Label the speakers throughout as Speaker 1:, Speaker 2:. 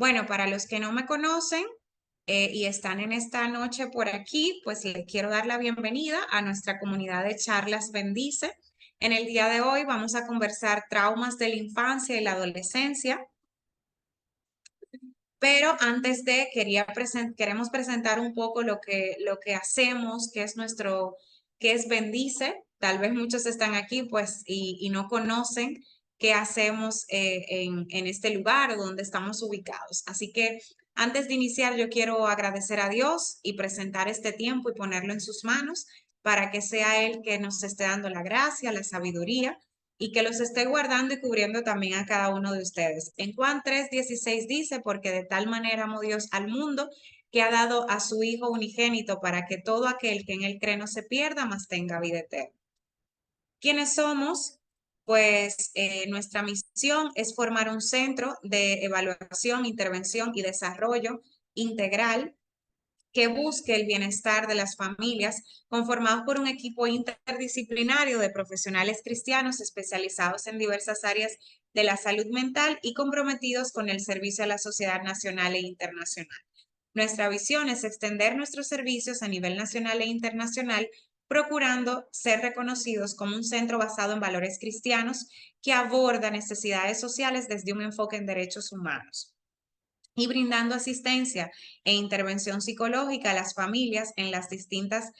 Speaker 1: Bueno, para los que no me conocen y están en esta noche por aquí, pues les quiero dar la bienvenida a nuestra comunidad de Charlas Bendice. En el día de hoy vamos a conversar traumas de la infancia y la adolescencia, pero antes de queremos presentar un poco lo que hacemos, qué es Bendice. Tal vez muchos están aquí pues y no conocen qué hacemos en este lugar o donde estamos ubicados. Así que antes de iniciar yo quiero agradecer a Dios y presentar este tiempo y ponerlo en sus manos para que sea Él que nos esté dando la gracia, la sabiduría y que los esté guardando y cubriendo también a cada uno de ustedes. En Juan 3:16 dice, porque de tal manera amó Dios al mundo que ha dado a su Hijo unigénito para que todo aquel que en él cree no se pierda, mas tenga vida eterna. ¿Quiénes somos? Pues nuestra misión es formar un centro de evaluación, intervención y desarrollo integral que busque el bienestar de las familias, conformados por un equipo interdisciplinario de profesionales cristianos especializados en diversas áreas de la salud mental y comprometidos con el servicio a la sociedad nacional e internacional. Nuestra visión es extender nuestros servicios a nivel nacional e internacional, procurando ser reconocidos como un centro basado en valores cristianos que aborda necesidades sociales desde un enfoque en derechos humanos y brindando asistencia e intervención psicológica a las familias en las distintas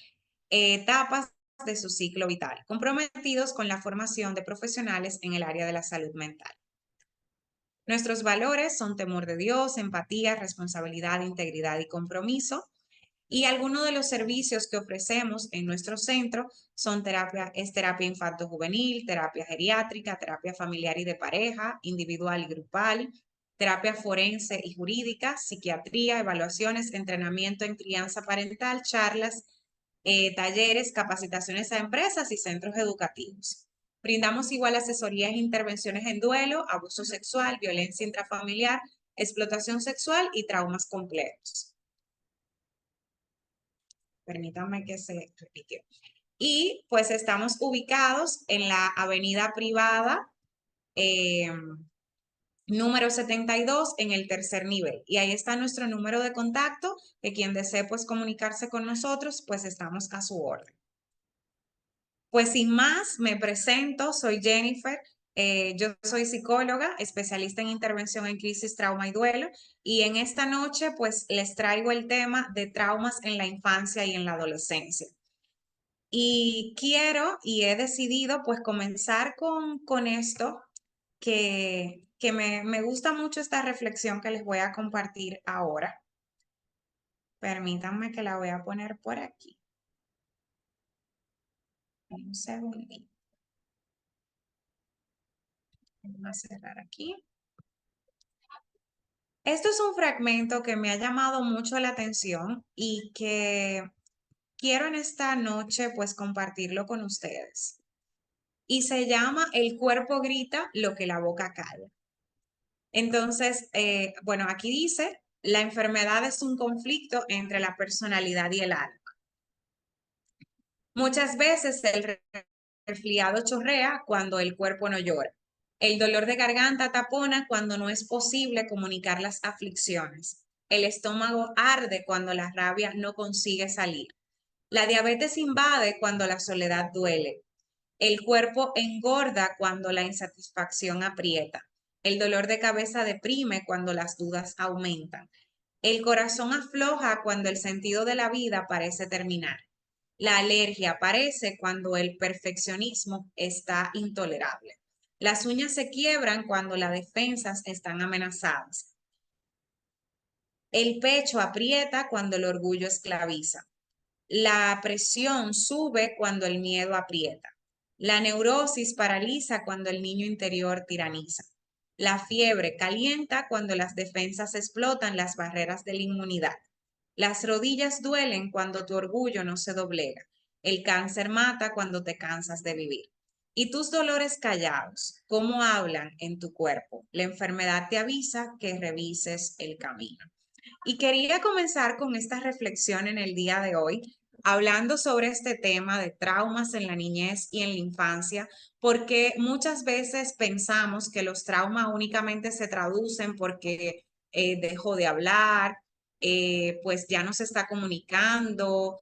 Speaker 1: etapas de su ciclo vital, comprometidos con la formación de profesionales en el área de la salud mental. Nuestros valores son temor de Dios, empatía, responsabilidad, integridad y compromiso. Y algunos de los servicios que ofrecemos en nuestro centro son terapia infanto-juvenil, terapia geriátrica, terapia familiar y de pareja, individual y grupal, terapia forense y jurídica, psiquiatría, evaluaciones, entrenamiento en crianza parental, charlas, talleres, capacitaciones a empresas y centros educativos. Brindamos igual asesorías e intervenciones en duelo, abuso sexual, violencia intrafamiliar, explotación sexual y traumas complejos. Permítanme que se repite. Y pues estamos ubicados en la avenida privada eh, número 72 en el tercer nivel. Y ahí está nuestro número de contacto, que quien desee pues comunicarse con nosotros, pues estamos a su orden. Pues sin más, me presento, soy Jennifer. Yo soy psicóloga, especialista en intervención en crisis, trauma y duelo. Y en esta noche, pues les traigo el tema de traumas en la infancia y en la adolescencia. Y quiero y he decidido pues comenzar con esto, que me gusta mucho esta reflexión que les voy a compartir ahora. Permítanme que la voy a poner por aquí. Un segundito. Vamos a cerrar aquí. Esto es un fragmento que me ha llamado mucho la atención y que quiero en esta noche pues compartirlo con ustedes. Y se llama El cuerpo grita lo que la boca calla. Entonces, bueno, aquí dice, la enfermedad es un conflicto entre la personalidad y el alma. Muchas veces el resfriado chorrea cuando el cuerpo no llora. El dolor de garganta tapona cuando no es posible comunicar las aflicciones. El estómago arde cuando la rabia no consigue salir. La diabetes invade cuando la soledad duele. El cuerpo engorda cuando la insatisfacción aprieta. El dolor de cabeza deprime cuando las dudas aumentan. El corazón afloja cuando el sentido de la vida parece terminar. La alergia aparece cuando el perfeccionismo está intolerable. Las uñas se quiebran cuando las defensas están amenazadas. El pecho aprieta cuando el orgullo esclaviza. La presión sube cuando el miedo aprieta. La neurosis paraliza cuando el niño interior tiraniza. La fiebre calienta cuando las defensas explotan las barreras de la inmunidad. Las rodillas duelen cuando tu orgullo no se doblega. El cáncer mata cuando te cansas de vivir. Y tus dolores callados, ¿cómo hablan en tu cuerpo? La enfermedad te avisa que revises el camino. Y quería comenzar con esta reflexión en el día de hoy, hablando sobre este tema de traumas en la niñez y en la infancia, porque muchas veces pensamos que los traumas únicamente se traducen porque dejó de hablar, pues ya no se está comunicando,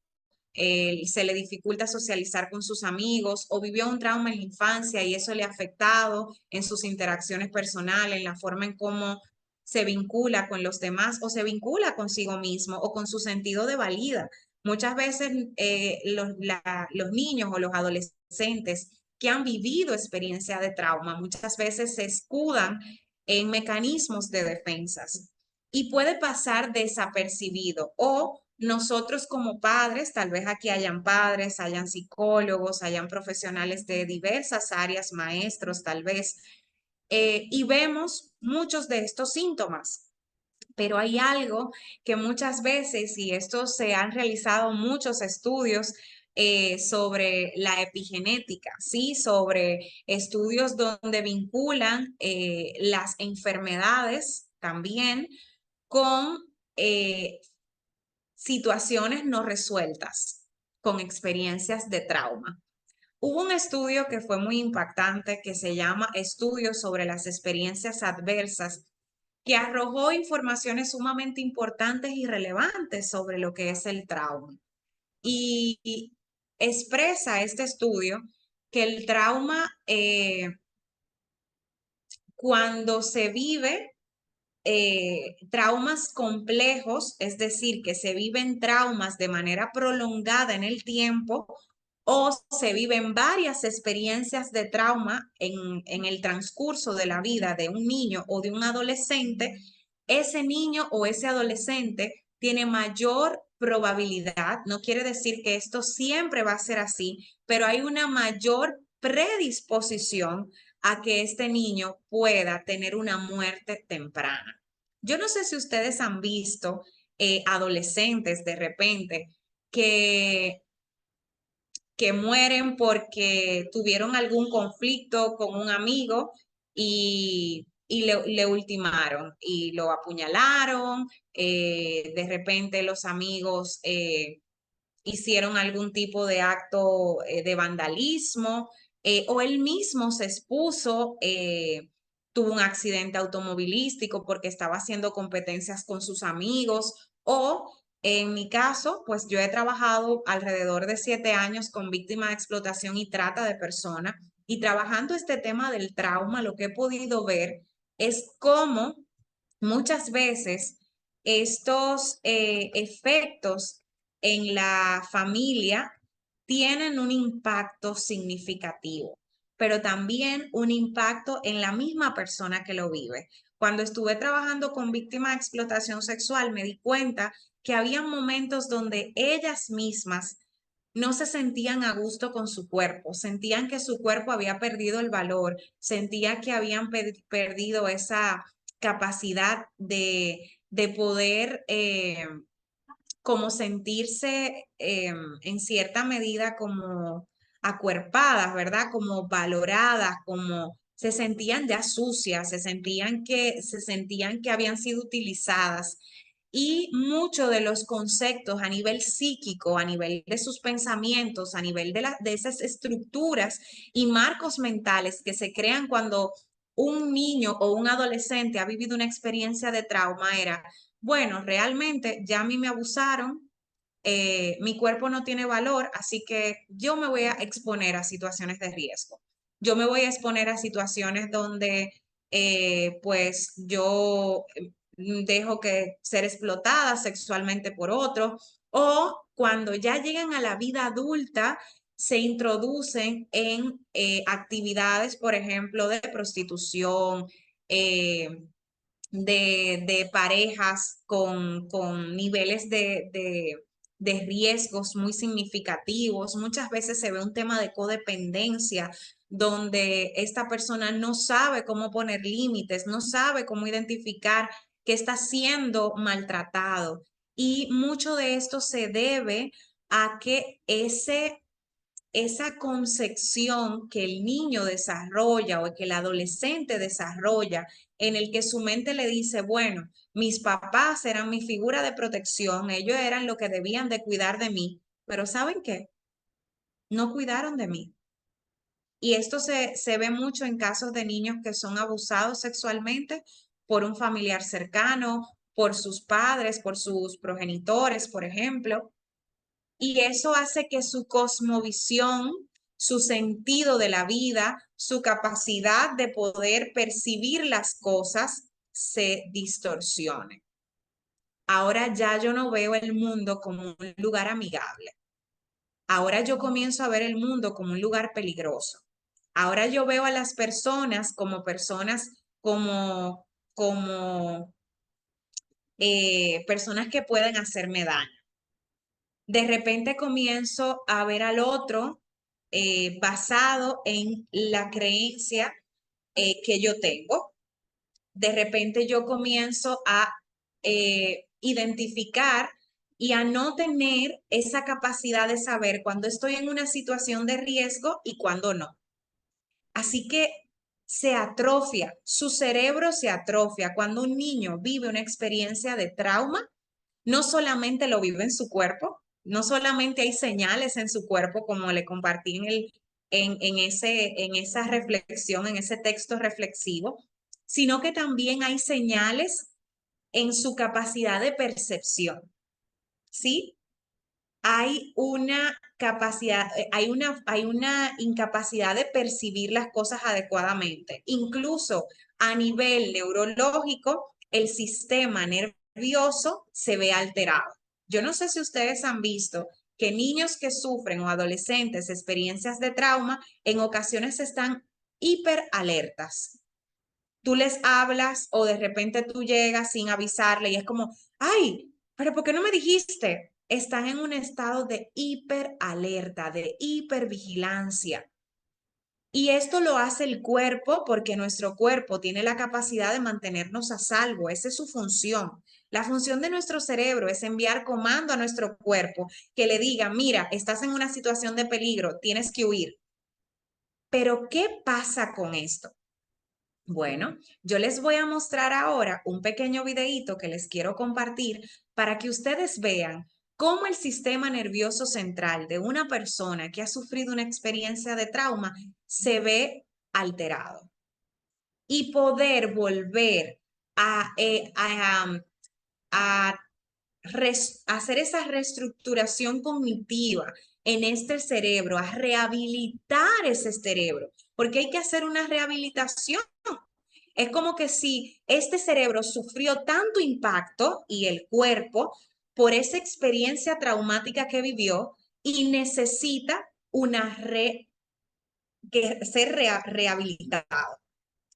Speaker 1: se le dificulta socializar con sus amigos o vivió un trauma en la infancia y eso le ha afectado en sus interacciones personales, en la forma en cómo se vincula con los demás o se vincula consigo mismo o con su sentido de valía. Muchas veces los niños o los adolescentes que han vivido experiencia de trauma muchas veces se escudan en mecanismos de defensas y puede pasar desapercibido o nosotros como padres, tal vez aquí hayan padres, hayan psicólogos, hayan profesionales de diversas áreas, maestros tal vez, y vemos muchos de estos síntomas. Pero hay algo que muchas veces, y esto se han realizado muchos estudios sobre la epigenética, ¿sí? Sobre estudios donde vinculan las enfermedades también con situaciones no resueltas, con experiencias de trauma. Hubo un estudio que fue muy impactante que se llama Estudio sobre las experiencias adversas, que arrojó informaciones sumamente importantes y relevantes sobre lo que es el trauma. Y expresa este estudio que el trauma, cuando se vive traumas complejos, es decir, que se viven traumas de manera prolongada en el tiempo o se viven varias experiencias de trauma en el transcurso de la vida de un niño o de un adolescente, ese niño o ese adolescente tiene mayor probabilidad, no quiere decir que esto siempre va a ser así, pero hay una mayor predisposición a que este niño pueda tener una muerte temprana. Yo no sé si ustedes han visto adolescentes de repente que, que mueren porque tuvieron algún conflicto con un amigo y le ultimaron y lo apuñalaron. De repente los amigos hicieron algún tipo de acto de vandalismo o él mismo se expuso, tuvo un accidente automovilístico porque estaba haciendo competencias con sus amigos o en mi caso, pues yo he trabajado alrededor de 7 años con víctimas de explotación y trata de personas y trabajando este tema del trauma, lo que he podido ver es cómo muchas veces estos efectos en la familia tienen un impacto significativo, pero también un impacto en la misma persona que lo vive. Cuando estuve trabajando con víctimas de explotación sexual, me di cuenta que había momentos donde ellas mismas no se sentían a gusto con su cuerpo, sentían que su cuerpo había perdido el valor, sentían que habían perdido esa capacidad de poder como sentirse en cierta medida como acuerpadas, ¿verdad? Como valoradas, como se sentían ya sucias, se sentían que habían sido utilizadas. Y muchos de los conceptos a nivel psíquico, a nivel de sus pensamientos, a nivel de esas estructuras y marcos mentales que se crean cuando un niño o un adolescente ha vivido una experiencia de trauma era, bueno, realmente ya a mí me abusaron, mi cuerpo no tiene valor, así que yo me voy a exponer a situaciones de riesgo. Yo me voy a exponer a situaciones donde pues yo dejo que ser explotada sexualmente por otro o cuando ya llegan a la vida adulta se introducen en actividades, por ejemplo, de prostitución, eh, de parejas con niveles de riesgos muy significativos. Muchas veces se ve un tema de codependencia donde esta persona no sabe cómo poner límites, no sabe cómo identificar que está siendo maltratado. Y mucho de esto se debe a que esa concepción que el niño desarrolla o que el adolescente desarrolla, en el que su mente le dice, bueno, mis papás eran mi figura de protección, ellos eran lo que debían de cuidar de mí, pero ¿saben qué? No cuidaron de mí. Y esto se ve mucho en casos de niños que son abusados sexualmente por un familiar cercano, por sus padres, por sus progenitores, por ejemplo. Y eso hace que su cosmovisión, su sentido de la vida, su capacidad de poder percibir las cosas se distorsione. Ahora ya yo no veo el mundo como un lugar amigable. Ahora yo comienzo a ver el mundo como un lugar peligroso. Ahora yo veo a las personas como personas que pueden hacerme daño. De repente comienzo a ver al otro basado en la creencia que yo tengo. De repente yo comienzo a identificar y a no tener esa capacidad de saber cuando estoy en una situación de riesgo y cuando no. Así que se atrofia, su cerebro se atrofia. Cuando un niño vive una experiencia de trauma, no solamente lo vive en su cuerpo, no solamente hay señales en su cuerpo, como le compartí en esa reflexión, en ese texto reflexivo, sino que también hay señales en su capacidad de percepción, ¿sí? Hay una capacidad, hay una incapacidad de percibir las cosas adecuadamente. Incluso a nivel neurológico, el sistema nervioso se ve alterado. Yo no sé si ustedes han visto que niños que sufren o adolescentes experiencias de trauma en ocasiones están hiperalertas. Tú les hablas o de repente tú llegas sin avisarle y es como, ay, pero ¿por qué no me dijiste? Están en un estado de hiperalerta, de hipervigilancia. Y esto lo hace el cuerpo porque nuestro cuerpo tiene la capacidad de mantenernos a salvo. Esa es su función. La función de nuestro cerebro es enviar comando a nuestro cuerpo que le diga, mira, estás en una situación de peligro, tienes que huir. Pero ¿qué pasa con esto? Bueno, yo les voy a mostrar ahora un pequeño videíto que les quiero compartir para que ustedes vean cómo el sistema nervioso central de una persona que ha sufrido una experiencia de trauma se ve alterado y poder volver a, a hacer esa reestructuración cognitiva en este cerebro, a rehabilitar ese cerebro, porque hay que hacer una rehabilitación. Es como que si este cerebro sufrió tanto impacto y el cuerpo por esa experiencia traumática que vivió y necesita ser rehabilitado.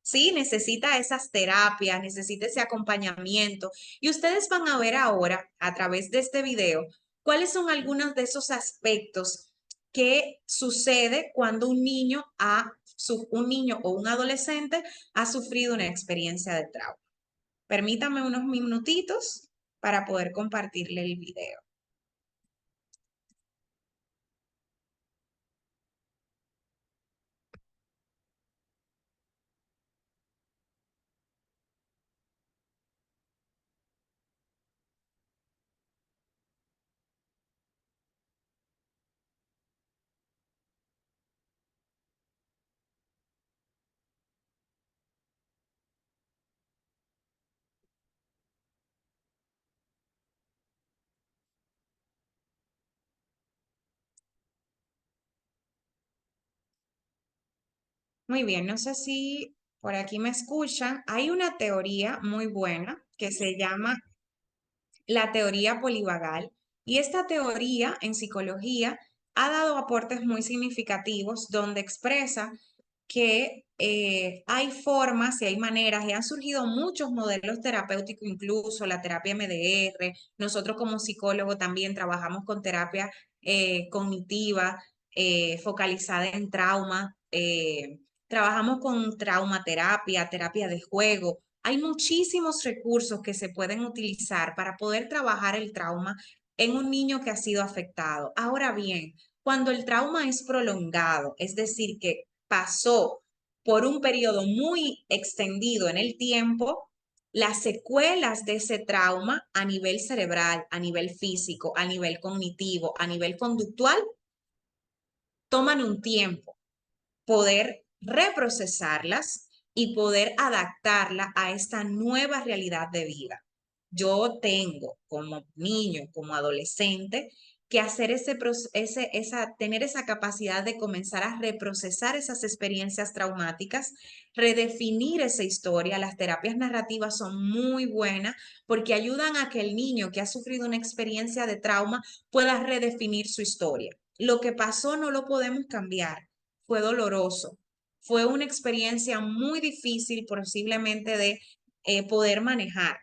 Speaker 1: Sí, necesita esas terapias, necesita ese acompañamiento. Y ustedes van a ver ahora, a través de este video, cuáles son algunos de esos aspectos que sucede cuando un niño o un adolescente ha sufrido una experiencia de trauma. Permítame unos minutitos para poder compartirle el video. Muy bien, no sé si por aquí me escuchan. Hay una teoría muy buena que se llama la teoría polivagal. Y esta teoría en psicología ha dado aportes muy significativos donde expresa que hay formas y hay maneras y han surgido muchos modelos terapéuticos, incluso la terapia MDR. Nosotros como psicólogos también trabajamos con terapia cognitiva focalizada en trauma. Trabajamos con traumaterapia, terapia de juego. Hay muchísimos recursos que se pueden utilizar para poder trabajar el trauma en un niño que ha sido afectado. Ahora bien, cuando el trauma es prolongado, es decir, que pasó por un periodo muy extendido en el tiempo, las secuelas de ese trauma a nivel cerebral, a nivel físico, a nivel cognitivo, a nivel conductual, toman un tiempo poder reprocesarlas y poder adaptarla a esta nueva realidad de vida. Yo tengo como niño, como adolescente, que hacer tener esa capacidad de comenzar a reprocesar esas experiencias traumáticas, redefinir esa historia. Las terapias narrativas son muy buenas porque ayudan a que el niño que ha sufrido una experiencia de trauma pueda redefinir su historia. Lo que pasó no lo podemos cambiar, fue doloroso, fue una experiencia muy difícil posiblemente de poder manejar.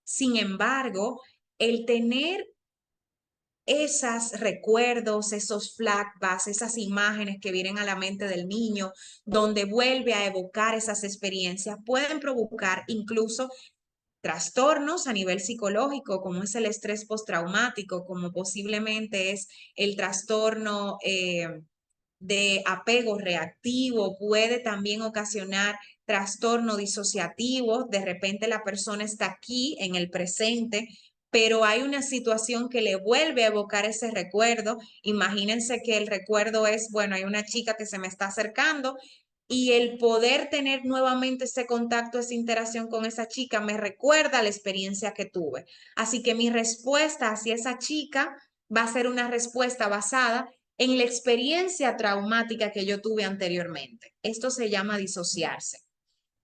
Speaker 1: Sin embargo, el tener esos recuerdos, esos flashbacks, esas imágenes que vienen a la mente del niño, donde vuelve a evocar esas experiencias, pueden provocar incluso trastornos a nivel psicológico, como es el estrés postraumático, como posiblemente es el trastorno de apego reactivo, puede también ocasionar trastorno disociativo. De repente la persona está aquí en el presente, pero hay una situación que le vuelve a evocar ese recuerdo. Imagínense que el recuerdo es, bueno, hay una chica que se me está acercando y el poder tener nuevamente ese contacto, esa interacción con esa chica me recuerda la experiencia que tuve. Así que mi respuesta hacia esa chica va a ser una respuesta basada en la experiencia traumática que yo tuve anteriormente. Esto se llama disociarse.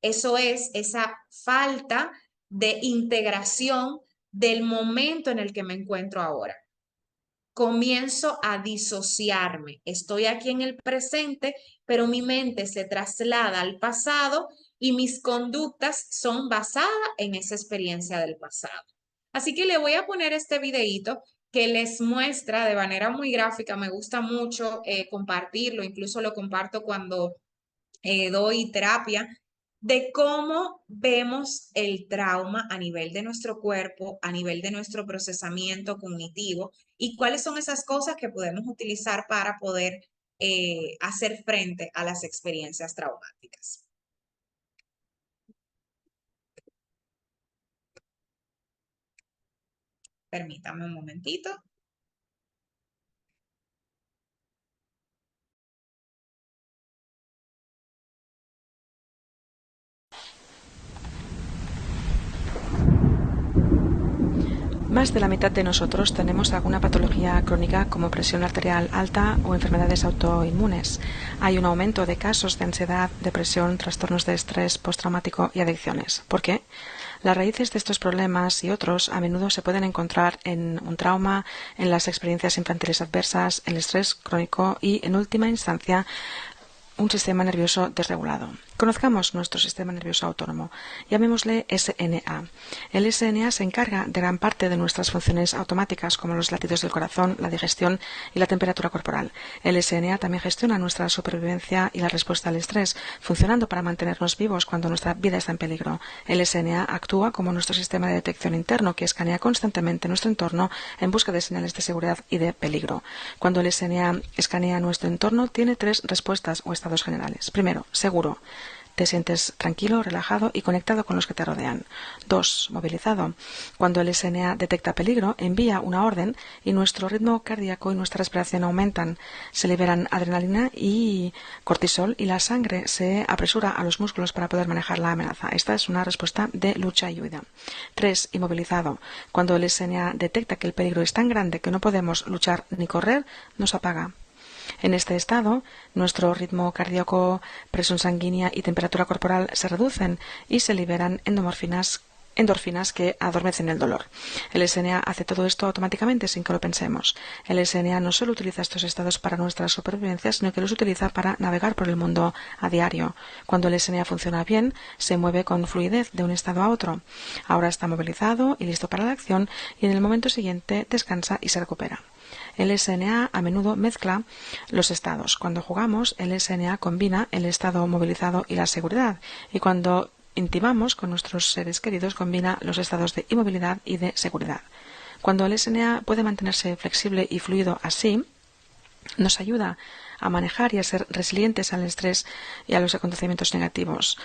Speaker 1: Eso es esa falta de integración del momento en el que me encuentro ahora. Comienzo a disociarme. Estoy aquí en el presente, pero mi mente se traslada al pasado y mis conductas son basadas en esa experiencia del pasado. Así que le voy a poner este videíto que les muestra de manera muy gráfica. Me gusta mucho compartirlo, incluso lo comparto cuando doy terapia, de cómo vemos el trauma a nivel de nuestro cuerpo, a nivel de nuestro procesamiento cognitivo y cuáles son esas cosas que podemos utilizar para poder hacer frente a las experiencias traumáticas. Permítame un momentito.
Speaker 2: Más de la mitad de nosotros tenemos alguna patología crónica como presión arterial alta o enfermedades autoinmunes. Hay un aumento de casos de ansiedad, depresión, trastornos de estrés postraumático y adicciones. ¿Por qué? Las raíces de estos problemas y otros a menudo se pueden encontrar en un trauma, en las experiencias infantiles adversas, el estrés crónico y, en última instancia, un sistema nervioso desregulado. Conozcamos nuestro sistema nervioso autónomo. Llamémosle SNA. El SNA se encarga de gran parte de nuestras funciones automáticas, como los latidos del corazón, la digestión y la temperatura corporal. El SNA también gestiona nuestra supervivencia y la respuesta al estrés, funcionando para mantenernos vivos cuando nuestra vida está en peligro. El SNA actúa como nuestro sistema de detección interno, que escanea constantemente nuestro entorno en busca de señales de seguridad y de peligro. Cuando el SNA escanea nuestro entorno, tiene tres respuestas o estados generales. Primero, seguro. Te sientes tranquilo, relajado y conectado con los que te rodean. 2. Movilizado. Cuando el SNA detecta peligro, envía una orden y nuestro ritmo cardíaco y nuestra respiración aumentan. Se liberan adrenalina y cortisol y la sangre se apresura a los músculos para poder manejar la amenaza. Esta es una respuesta de lucha y huida. 3. Inmovilizado. Cuando el SNA detecta que el peligro es tan grande que no podemos luchar ni correr, nos apaga. En este estado, nuestro ritmo cardíaco, presión sanguínea y temperatura corporal se reducen y se liberan endorfinas que adormecen el dolor. El SNA hace todo esto automáticamente sin que lo pensemos. El SNA no solo utiliza estos estados para nuestra supervivencia, sino que los utiliza para navegar por el mundo a diario. Cuando el SNA funciona bien, se mueve con fluidez de un estado a otro. Ahora está movilizado y listo para la acción y en el momento siguiente descansa y se recupera. El SNA a menudo mezcla los estados. Cuando jugamos, el SNA combina el estado movilizado y la seguridad. Y cuando intimamos con nuestros seres queridos, combina los estados de inmovilidad y de seguridad. Cuando el SNA puede mantenerse flexible y fluido así, nos ayuda a manejar y a ser resilientes al estrés y a los acontecimientos negativos.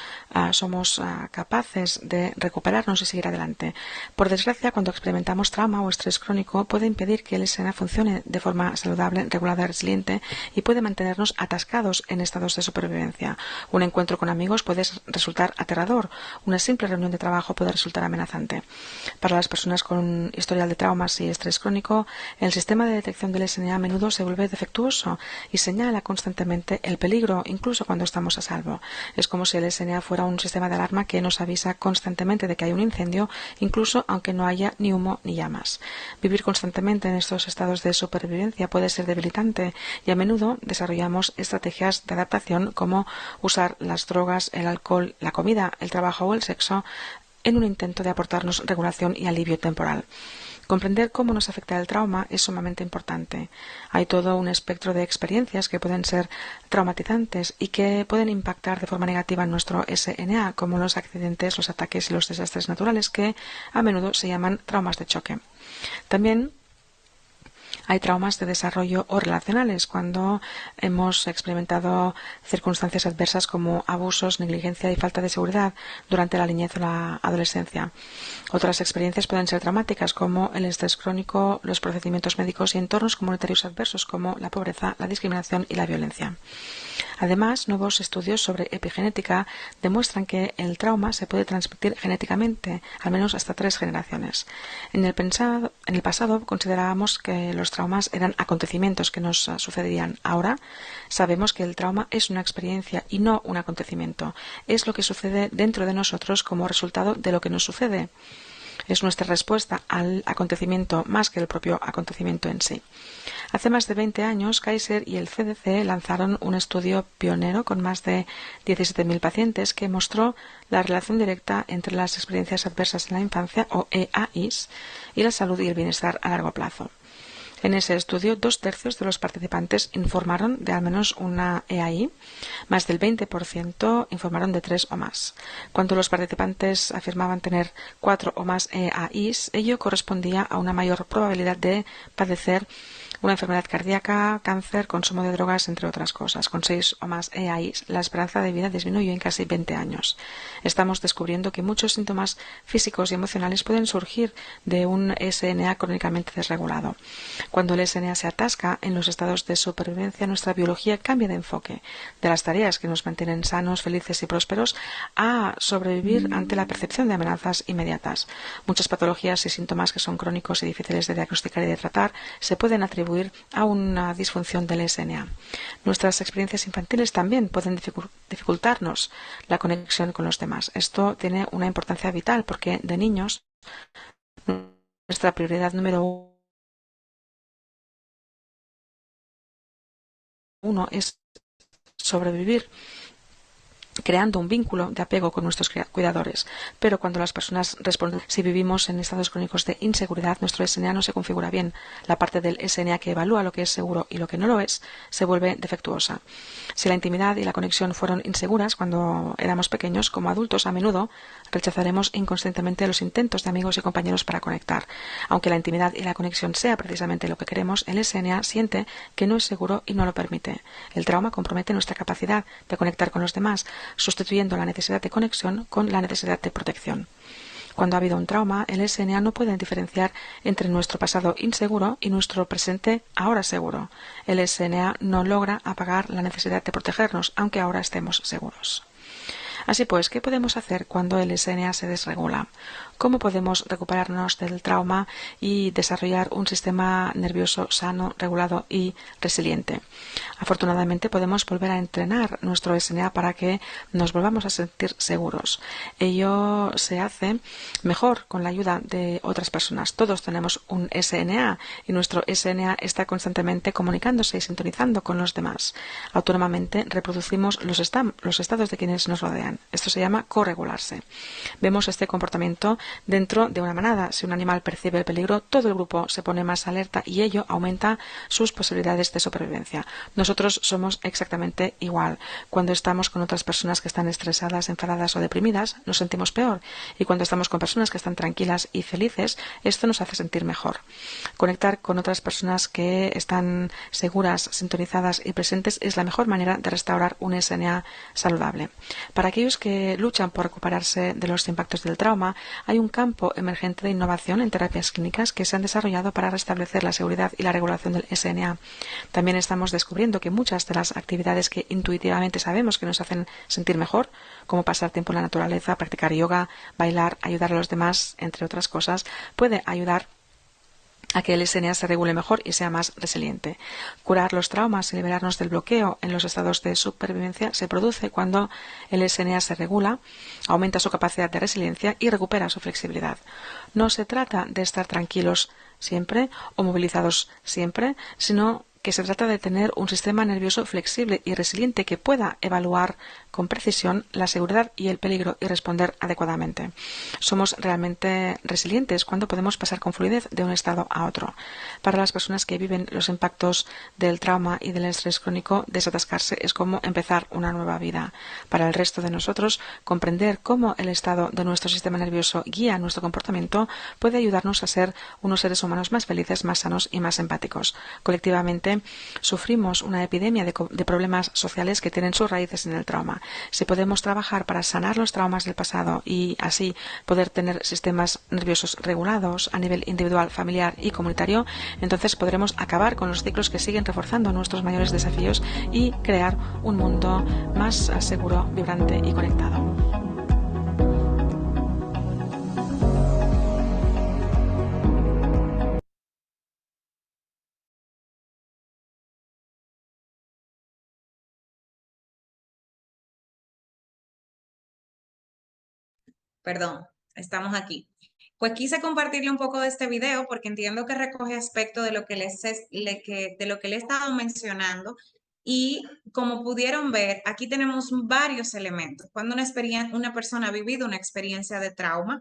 Speaker 2: Somos capaces de recuperarnos y seguir adelante. Por desgracia, cuando experimentamos trauma o estrés crónico, puede impedir que el SNA funcione de forma saludable, regulada y resiliente, y puede mantenernos atascados en estados de supervivencia. Un encuentro con amigos puede resultar aterrador. Una simple reunión de trabajo puede resultar amenazante. Para las personas con historial de traumas y estrés crónico, el sistema de detección del SNA a menudo se vuelve defectuoso y señala constantemente el peligro, incluso cuando estamos a salvo. Es como si el SNA fuera un sistema de alarma que nos avisa constantemente de que hay un incendio, incluso aunque no haya ni humo ni llamas. Vivir constantemente en estos estados de supervivencia puede ser debilitante y a menudo desarrollamos estrategias de adaptación como usar las drogas, el alcohol, la comida, el trabajo o el sexo en un intento de aportarnos regulación y alivio temporal. Comprender cómo nos afecta el trauma es sumamente importante. Hay todo un espectro de experiencias que pueden ser traumatizantes y que pueden impactar de forma negativa en nuestro SNA, como los accidentes, los ataques y los desastres naturales, que a menudo se llaman traumas de choque. También hay traumas de desarrollo o relacionales, cuando hemos experimentado circunstancias adversas como abusos, negligencia y falta de seguridad durante la niñez o la adolescencia. Otras experiencias pueden ser traumáticas, como el estrés crónico, los procedimientos médicos y entornos comunitarios adversos, como la pobreza, la discriminación y la violencia. Además, nuevos estudios sobre epigenética demuestran que el trauma se puede transmitir genéticamente, al menos hasta 3 generaciones. En el pasado considerábamos que los traumas eran acontecimientos que nos sucedían. Ahora sabemos que el trauma es una experiencia y no un acontecimiento. Es lo que sucede dentro de nosotros como resultado de lo que nos sucede. Es nuestra respuesta al acontecimiento más que el propio acontecimiento en sí. Hace más de 20 años, Kaiser y el CDC lanzaron un estudio pionero con más de 17.000 pacientes que mostró la relación directa entre las experiencias adversas en la infancia, o EAIs, y la salud y el bienestar a largo plazo. En ese estudio, 2/3 de los participantes informaron de al menos una EAI, más del 20% informaron de 3 o más. Cuando los participantes afirmaban tener 4 o más EAIs, ello correspondía a una mayor probabilidad de padecer una enfermedad cardíaca, cáncer, consumo de drogas, entre otras cosas. Con 6 o más EAIs, la esperanza de vida disminuyó en casi 20 años. Estamos descubriendo que muchos síntomas físicos y emocionales pueden surgir de un SNA crónicamente desregulado. Cuando el SNA se atasca en los estados de supervivencia, nuestra biología cambia de enfoque, de las tareas que nos mantienen sanos, felices y prósperos, a sobrevivir ante la percepción de amenazas inmediatas. Muchas patologías y síntomas que son crónicos y difíciles de diagnosticar y de tratar se pueden atribuir a una disfunción del SNA. Nuestras experiencias infantiles también pueden dificultarnos la conexión con los demás. Esto tiene una importancia vital porque de niños nuestra prioridad número 1 es sobrevivir, creando un vínculo de apego con nuestros cuidadores. Pero cuando las personas responden, si vivimos en estados crónicos de inseguridad, nuestro SNA no se configura bien. La parte del SNA que evalúa lo que es seguro y lo que no lo es, se vuelve defectuosa. Si la intimidad y la conexión fueron inseguras cuando éramos pequeños, como adultos a menudo rechazaremos inconscientemente los intentos de amigos y compañeros para conectar. Aunque la intimidad y la conexión sea precisamente lo que queremos, el SNA siente que no es seguro y no lo permite. El trauma compromete nuestra capacidad de conectar con los demás, sustituyendo la necesidad de conexión con la necesidad de protección. Cuando ha habido un trauma, el SNA no puede diferenciar entre nuestro pasado inseguro y nuestro presente ahora seguro. El SNA no logra apagar la necesidad de protegernos, aunque ahora estemos seguros. Así pues, ¿qué podemos hacer cuando el SNA se desregula? ¿Cómo podemos recuperarnos del trauma y desarrollar un sistema nervioso sano, regulado y resiliente? Afortunadamente podemos volver a entrenar nuestro SNA para que nos volvamos a sentir seguros. Ello se hace mejor con la ayuda de otras personas. Todos tenemos un SNA y nuestro SNA está constantemente comunicándose y sintonizando con los demás. Autónomamente reproducimos los estados de quienes nos rodean. desean. Esto se llama corregularse. Vemos este comportamiento dentro de una manada. Si un animal percibe el peligro, todo el grupo se pone más alerta y ello aumenta sus posibilidades de supervivencia. Nosotros somos exactamente igual. Cuando estamos con otras personas que están estresadas, enfadadas o deprimidas, nos sentimos peor. Y cuando estamos con personas que están tranquilas y felices, esto nos hace sentir mejor. Conectar con otras personas que están seguras, sintonizadas y presentes es la mejor manera de restaurar un SNA saludable. Para aquellos que luchan por recuperarse de los impactos del trauma, hay un campo emergente de innovación en terapias clínicas que se han desarrollado para restablecer la seguridad y la regulación del SNA. También estamos descubriendo que muchas de las actividades que intuitivamente sabemos que nos hacen sentir mejor, como pasar tiempo en la naturaleza, practicar yoga, bailar, ayudar a los demás, entre otras cosas, puede ayudar a que el SNA se regule mejor y sea más resiliente. Curar los traumas y liberarnos del bloqueo en los estados de supervivencia se produce cuando el SNA se regula, aumenta su capacidad de resiliencia y recupera su flexibilidad. No se trata de estar tranquilos siempre o movilizados siempre, sino que se trata de tener un sistema nervioso flexible y resiliente que pueda evaluar con precisión la seguridad y el peligro y responder adecuadamente. Somos realmente resilientes cuando podemos pasar con fluidez de un estado a otro. Para las personas que viven los impactos del trauma y del estrés crónico, desatascarse es como empezar una nueva vida. Para el resto de nosotros, comprender cómo el estado de nuestro sistema nervioso guía nuestro comportamiento puede ayudarnos a ser unos seres humanos más felices, más sanos y más empáticos. Colectivamente, sufrimos una epidemia de problemas sociales que tienen sus raíces en el trauma. Si podemos trabajar para sanar los traumas del pasado y así poder tener sistemas nerviosos regulados a nivel individual, familiar y comunitario, entonces podremos acabar con los ciclos que siguen reforzando nuestros mayores desafíos y crear un mundo más seguro, vibrante y conectado.
Speaker 1: Perdón, estamos aquí. Pues quise compartirle un poco de este video porque entiendo que recoge aspectos de lo que de lo que le he estado mencionando y como pudieron ver, aquí tenemos varios elementos. Cuando una persona ha vivido una experiencia de trauma,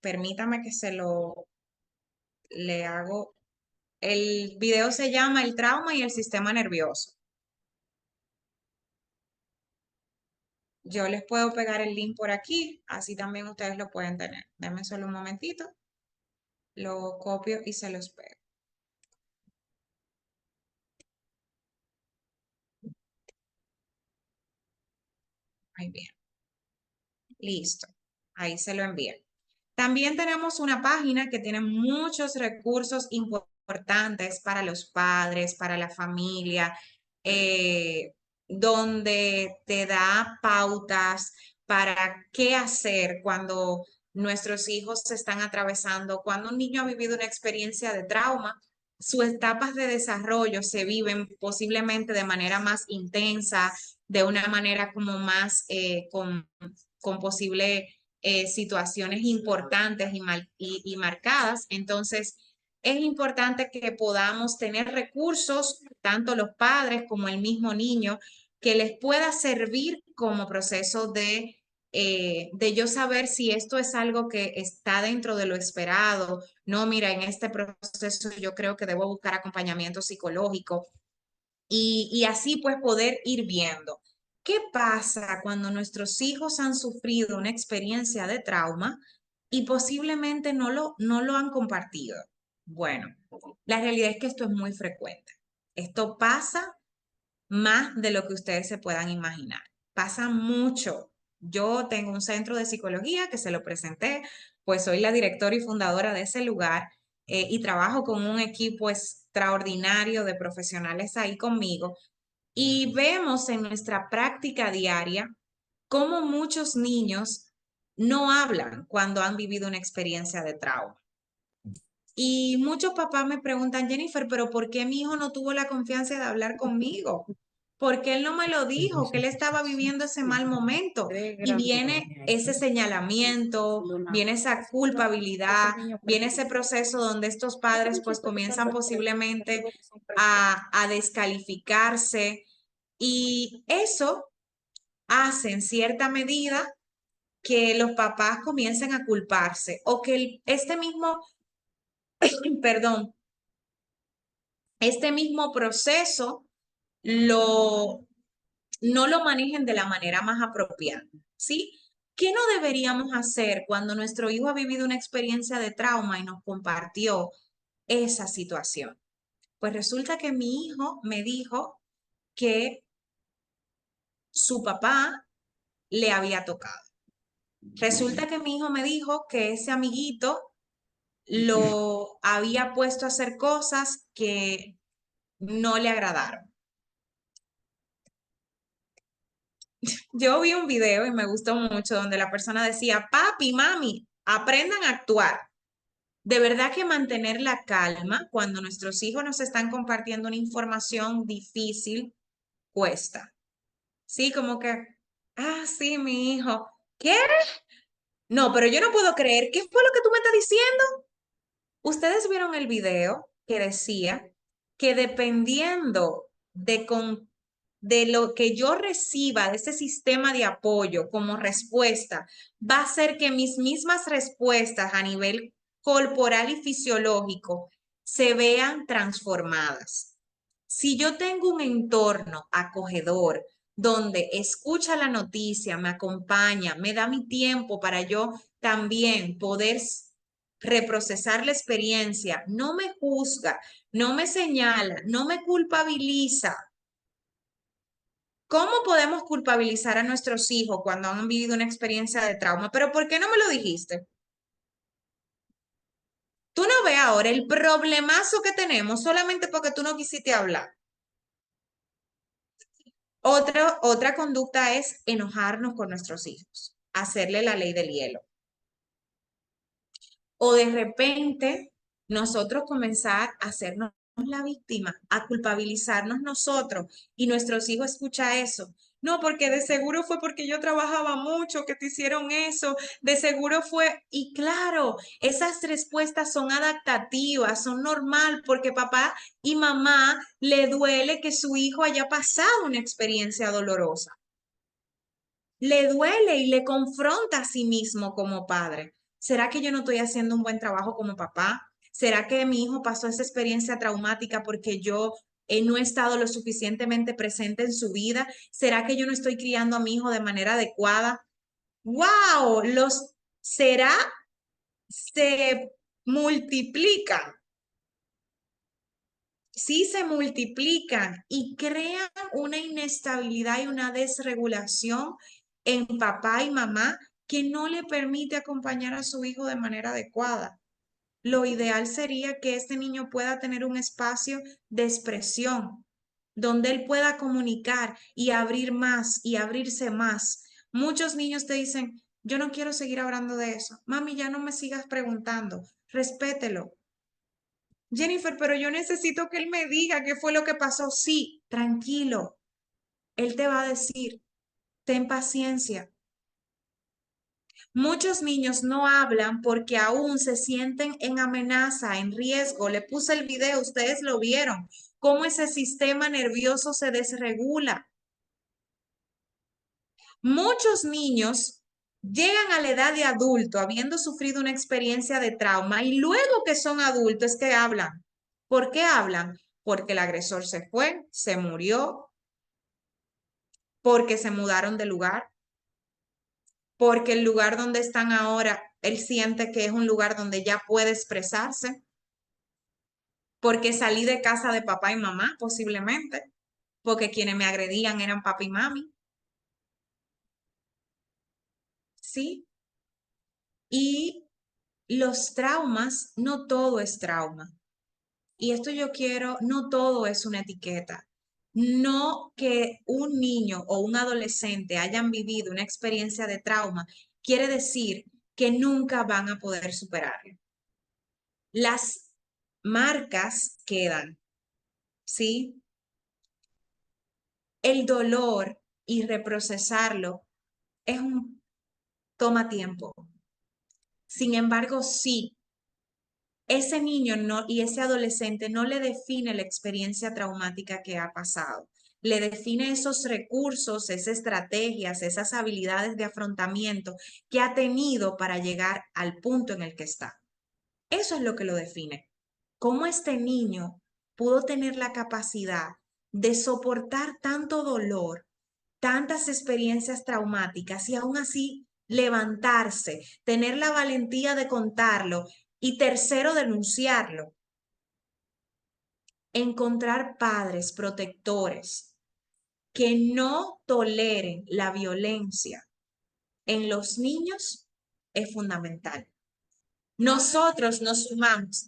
Speaker 1: permítame que le hago. El video se llama El trauma y el sistema nervioso. Yo les puedo pegar el link por aquí, así también ustedes lo pueden tener. Denme solo un momentito. Lo copio y se los pego. Muy bien. Listo. Ahí se lo envié. También tenemos una página que tiene muchos recursos importantes para los padres, para la familia, donde te da pautas para qué hacer cuando nuestros hijos se están atravesando, cuando un niño ha vivido una experiencia de trauma, sus etapas de desarrollo se viven posiblemente de manera más intensa, de una manera como más con posible situaciones importantes y marcadas. Entonces, es importante que podamos tener recursos, tanto los padres como el mismo niño, que les pueda servir como proceso de yo saber si esto es algo que está dentro de lo esperado. No, mira, en este proceso yo creo que debo buscar acompañamiento psicológico y así pues poder ir viendo. ¿Qué pasa cuando nuestros hijos han sufrido una experiencia de trauma y posiblemente no lo han compartido? Bueno, la realidad es que esto es muy frecuente. Esto pasa más de lo que ustedes se puedan imaginar. Pasa mucho. Yo tengo un centro de psicología que se lo presenté, pues soy la directora y fundadora de ese lugar y trabajo con un equipo extraordinario de profesionales ahí conmigo y vemos en nuestra práctica diaria cómo muchos niños no hablan cuando han vivido una experiencia de trauma. Y muchos papás me preguntan, Jennifer, pero ¿por qué mi hijo no tuvo la confianza de hablar conmigo? ¿Por qué él no me lo dijo? Que él estaba viviendo ese mal momento. Y viene ese señalamiento, viene esa culpabilidad, viene ese proceso donde estos padres pues comienzan posiblemente a descalificarse. Y eso hace en cierta medida que los papás comiencen a culparse o que este mismo, perdón, este mismo proceso lo, no lo manejen de la manera más apropiada, ¿sí? ¿Qué no deberíamos hacer cuando nuestro hijo ha vivido una experiencia de trauma y nos compartió esa situación? Pues resulta que mi hijo me dijo que su papá le había tocado. Resulta que mi hijo me dijo que ese amiguito lo había puesto a hacer cosas que no le agradaron. Yo vi un video y me gustó mucho donde la persona decía, papi, mami, aprendan a actuar. De verdad que mantener la calma cuando nuestros hijos nos están compartiendo una información difícil cuesta. Sí, como que, sí, mi hijo. ¿Qué? No, pero yo no puedo creer. ¿Qué fue lo que tú me estás diciendo? Ustedes vieron el video que decía que dependiendo de lo que yo reciba de ese sistema de apoyo como respuesta, va a ser que mis mismas respuestas a nivel corporal y fisiológico se vean transformadas. Si yo tengo un entorno acogedor, donde escucha la noticia, me acompaña, me da mi tiempo para yo también poder reprocesar la experiencia, no me juzga, no me señala, no me culpabiliza. ¿Cómo podemos culpabilizar a nuestros hijos cuando han vivido una experiencia de trauma? Pero ¿por qué no me lo dijiste? Tú no ves ahora el problemazo que tenemos solamente porque tú no quisiste hablar. Otra conducta es enojarnos con nuestros hijos, hacerle la ley del hielo. O de repente nosotros comenzar a hacernos la víctima, a culpabilizarnos nosotros y nuestros hijos escuchan eso. No, porque de seguro fue porque yo trabajaba mucho que te hicieron eso, de seguro fue, y claro, esas respuestas son adaptativas, son normal porque papá y mamá le duele que su hijo haya pasado una experiencia dolorosa. Le duele y le confronta a sí mismo como padre. ¿Será que yo no estoy haciendo un buen trabajo como papá? ¿Será que mi hijo pasó esa experiencia traumática porque yo no he estado lo suficientemente presente en su vida? ¿Será que yo no estoy criando a mi hijo de manera adecuada? ¡Wow! Los será se multiplican. Sí se multiplican y crean una inestabilidad y una desregulación en papá y mamá que no le permite acompañar a su hijo de manera adecuada. Lo ideal sería que este niño pueda tener un espacio de expresión donde él pueda comunicar y abrir más y abrirse más. Muchos niños te dicen, yo no quiero seguir hablando de eso. Mami, ya no me sigas preguntando. Respételo. Jennifer, pero yo necesito que él me diga qué fue lo que pasó. Sí, tranquilo. Él te va a decir, ten paciencia. Muchos niños no hablan porque aún se sienten en amenaza, en riesgo. Le puse el video, ustedes lo vieron, cómo ese sistema nervioso se desregula. Muchos niños llegan a la edad de adulto habiendo sufrido una experiencia de trauma y luego que son adultos es que hablan. ¿Por qué hablan? Porque el agresor se fue, se murió, porque se mudaron de lugar, porque el lugar donde están ahora, él siente que es un lugar donde ya puede expresarse, porque salí de casa de papá y mamá, posiblemente, porque quienes me agredían eran papá y mami, ¿sí? Y los traumas, no todo es trauma. Y esto yo quiero, no todo es una etiqueta. No que un niño o un adolescente hayan vivido una experiencia de trauma quiere decir que nunca van a poder superarlo. Las marcas quedan, ¿sí? El dolor y reprocesarlo toma tiempo. Sin embargo, sí, ese niño no, y ese adolescente no le define la experiencia traumática que ha pasado. le define esos recursos, esas estrategias, esas habilidades de afrontamiento que ha tenido para llegar al punto en el que está. Eso es lo que lo define. Cómo este niño pudo tener la capacidad de soportar tanto dolor, tantas experiencias traumáticas y aún así levantarse, tener la valentía de contarlo y tercero, denunciarlo. Encontrar padres protectores que no toleren la violencia en los niños es fundamental. Nosotros nos sumamos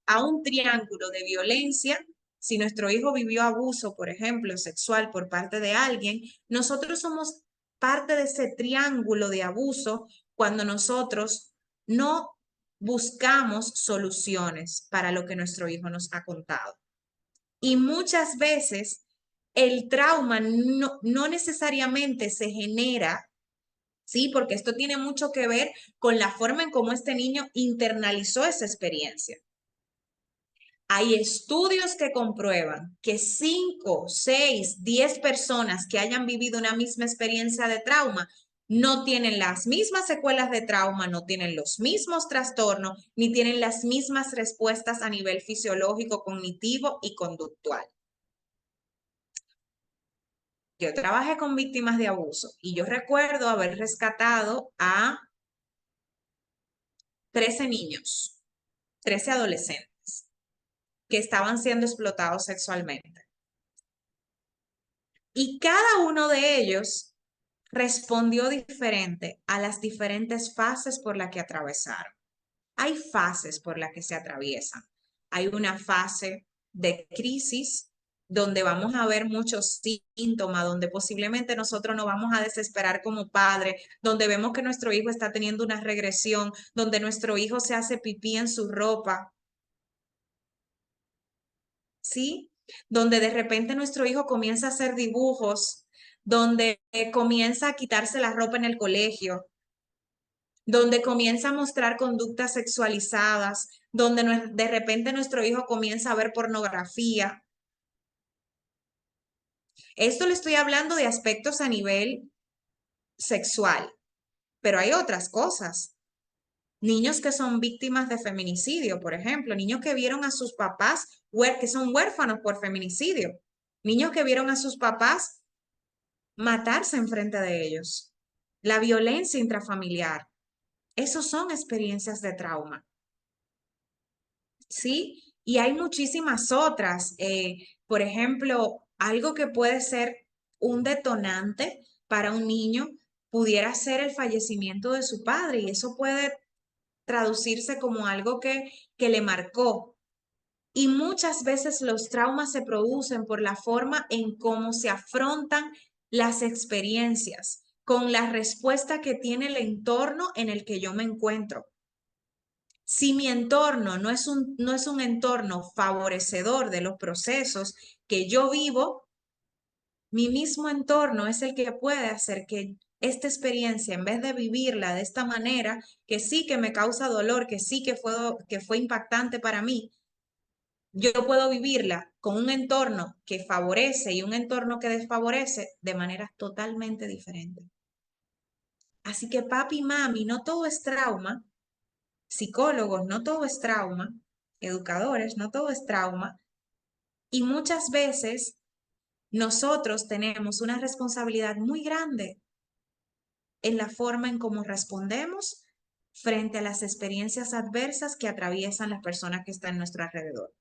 Speaker 1: a un triángulo de violencia. Si nuestro hijo vivió abuso, por ejemplo, sexual por parte de alguien, nosotros somos parte de ese triángulo de abuso cuando nosotros no buscamos soluciones para lo que nuestro hijo nos ha contado. Y muchas veces el trauma no necesariamente se genera, ¿sí? Porque esto tiene mucho que ver con la forma en cómo este niño internalizó esa experiencia. Hay estudios que comprueban que 5, 6, 10 personas que hayan vivido una misma experiencia de trauma no tienen las mismas secuelas de trauma, no tienen los mismos trastornos, ni tienen las mismas respuestas a nivel fisiológico, cognitivo y conductual. Yo trabajé con víctimas de abuso y yo recuerdo haber rescatado a 13 niños, 13 adolescentes que estaban siendo explotados sexualmente. Y cada uno de ellos respondió diferente a las diferentes fases por las que atravesaron. Hay fases por las que se atraviesan. Hay una fase de crisis donde vamos a ver muchos síntomas, donde posiblemente nosotros nos vamos a desesperar como padres, donde vemos que nuestro hijo está teniendo una regresión, donde nuestro hijo se hace pipí en su ropa, ¿sí? Donde de repente nuestro hijo comienza a hacer dibujos, donde comienza a quitarse la ropa en el colegio, donde comienza a mostrar conductas sexualizadas, donde de repente nuestro hijo comienza a ver pornografía. Esto le estoy hablando de aspectos a nivel sexual, pero hay otras cosas. Niños que son víctimas de feminicidio, por ejemplo, niños que vieron a sus papás que son huérfanos por feminicidio, niños que vieron a sus papás matarse enfrente de ellos, la violencia intrafamiliar. Esos son experiencias de trauma, ¿sí? Y hay muchísimas otras. Por ejemplo, algo que puede ser un detonante para un niño pudiera ser el fallecimiento de su padre y eso puede traducirse como algo que le marcó. Y muchas veces los traumas se producen por la forma en cómo se afrontan las experiencias, con la respuesta que tiene el entorno en el que yo me encuentro. Si mi entorno no es un entorno favorecedor de los procesos que yo vivo, mi mismo entorno es el que puede hacer que esta experiencia, en vez de vivirla de esta manera, que sí que me causa dolor, que sí que fue impactante para mí, yo puedo vivirla con un entorno que favorece y un entorno que desfavorece de manera totalmente diferente. Así que papi y mami, no todo es trauma, psicólogos, no todo es trauma, educadores, no todo es trauma, y muchas veces nosotros tenemos una responsabilidad muy grande en la forma en cómo respondemos frente a las experiencias adversas que atraviesan las personas que están a nuestro alrededor.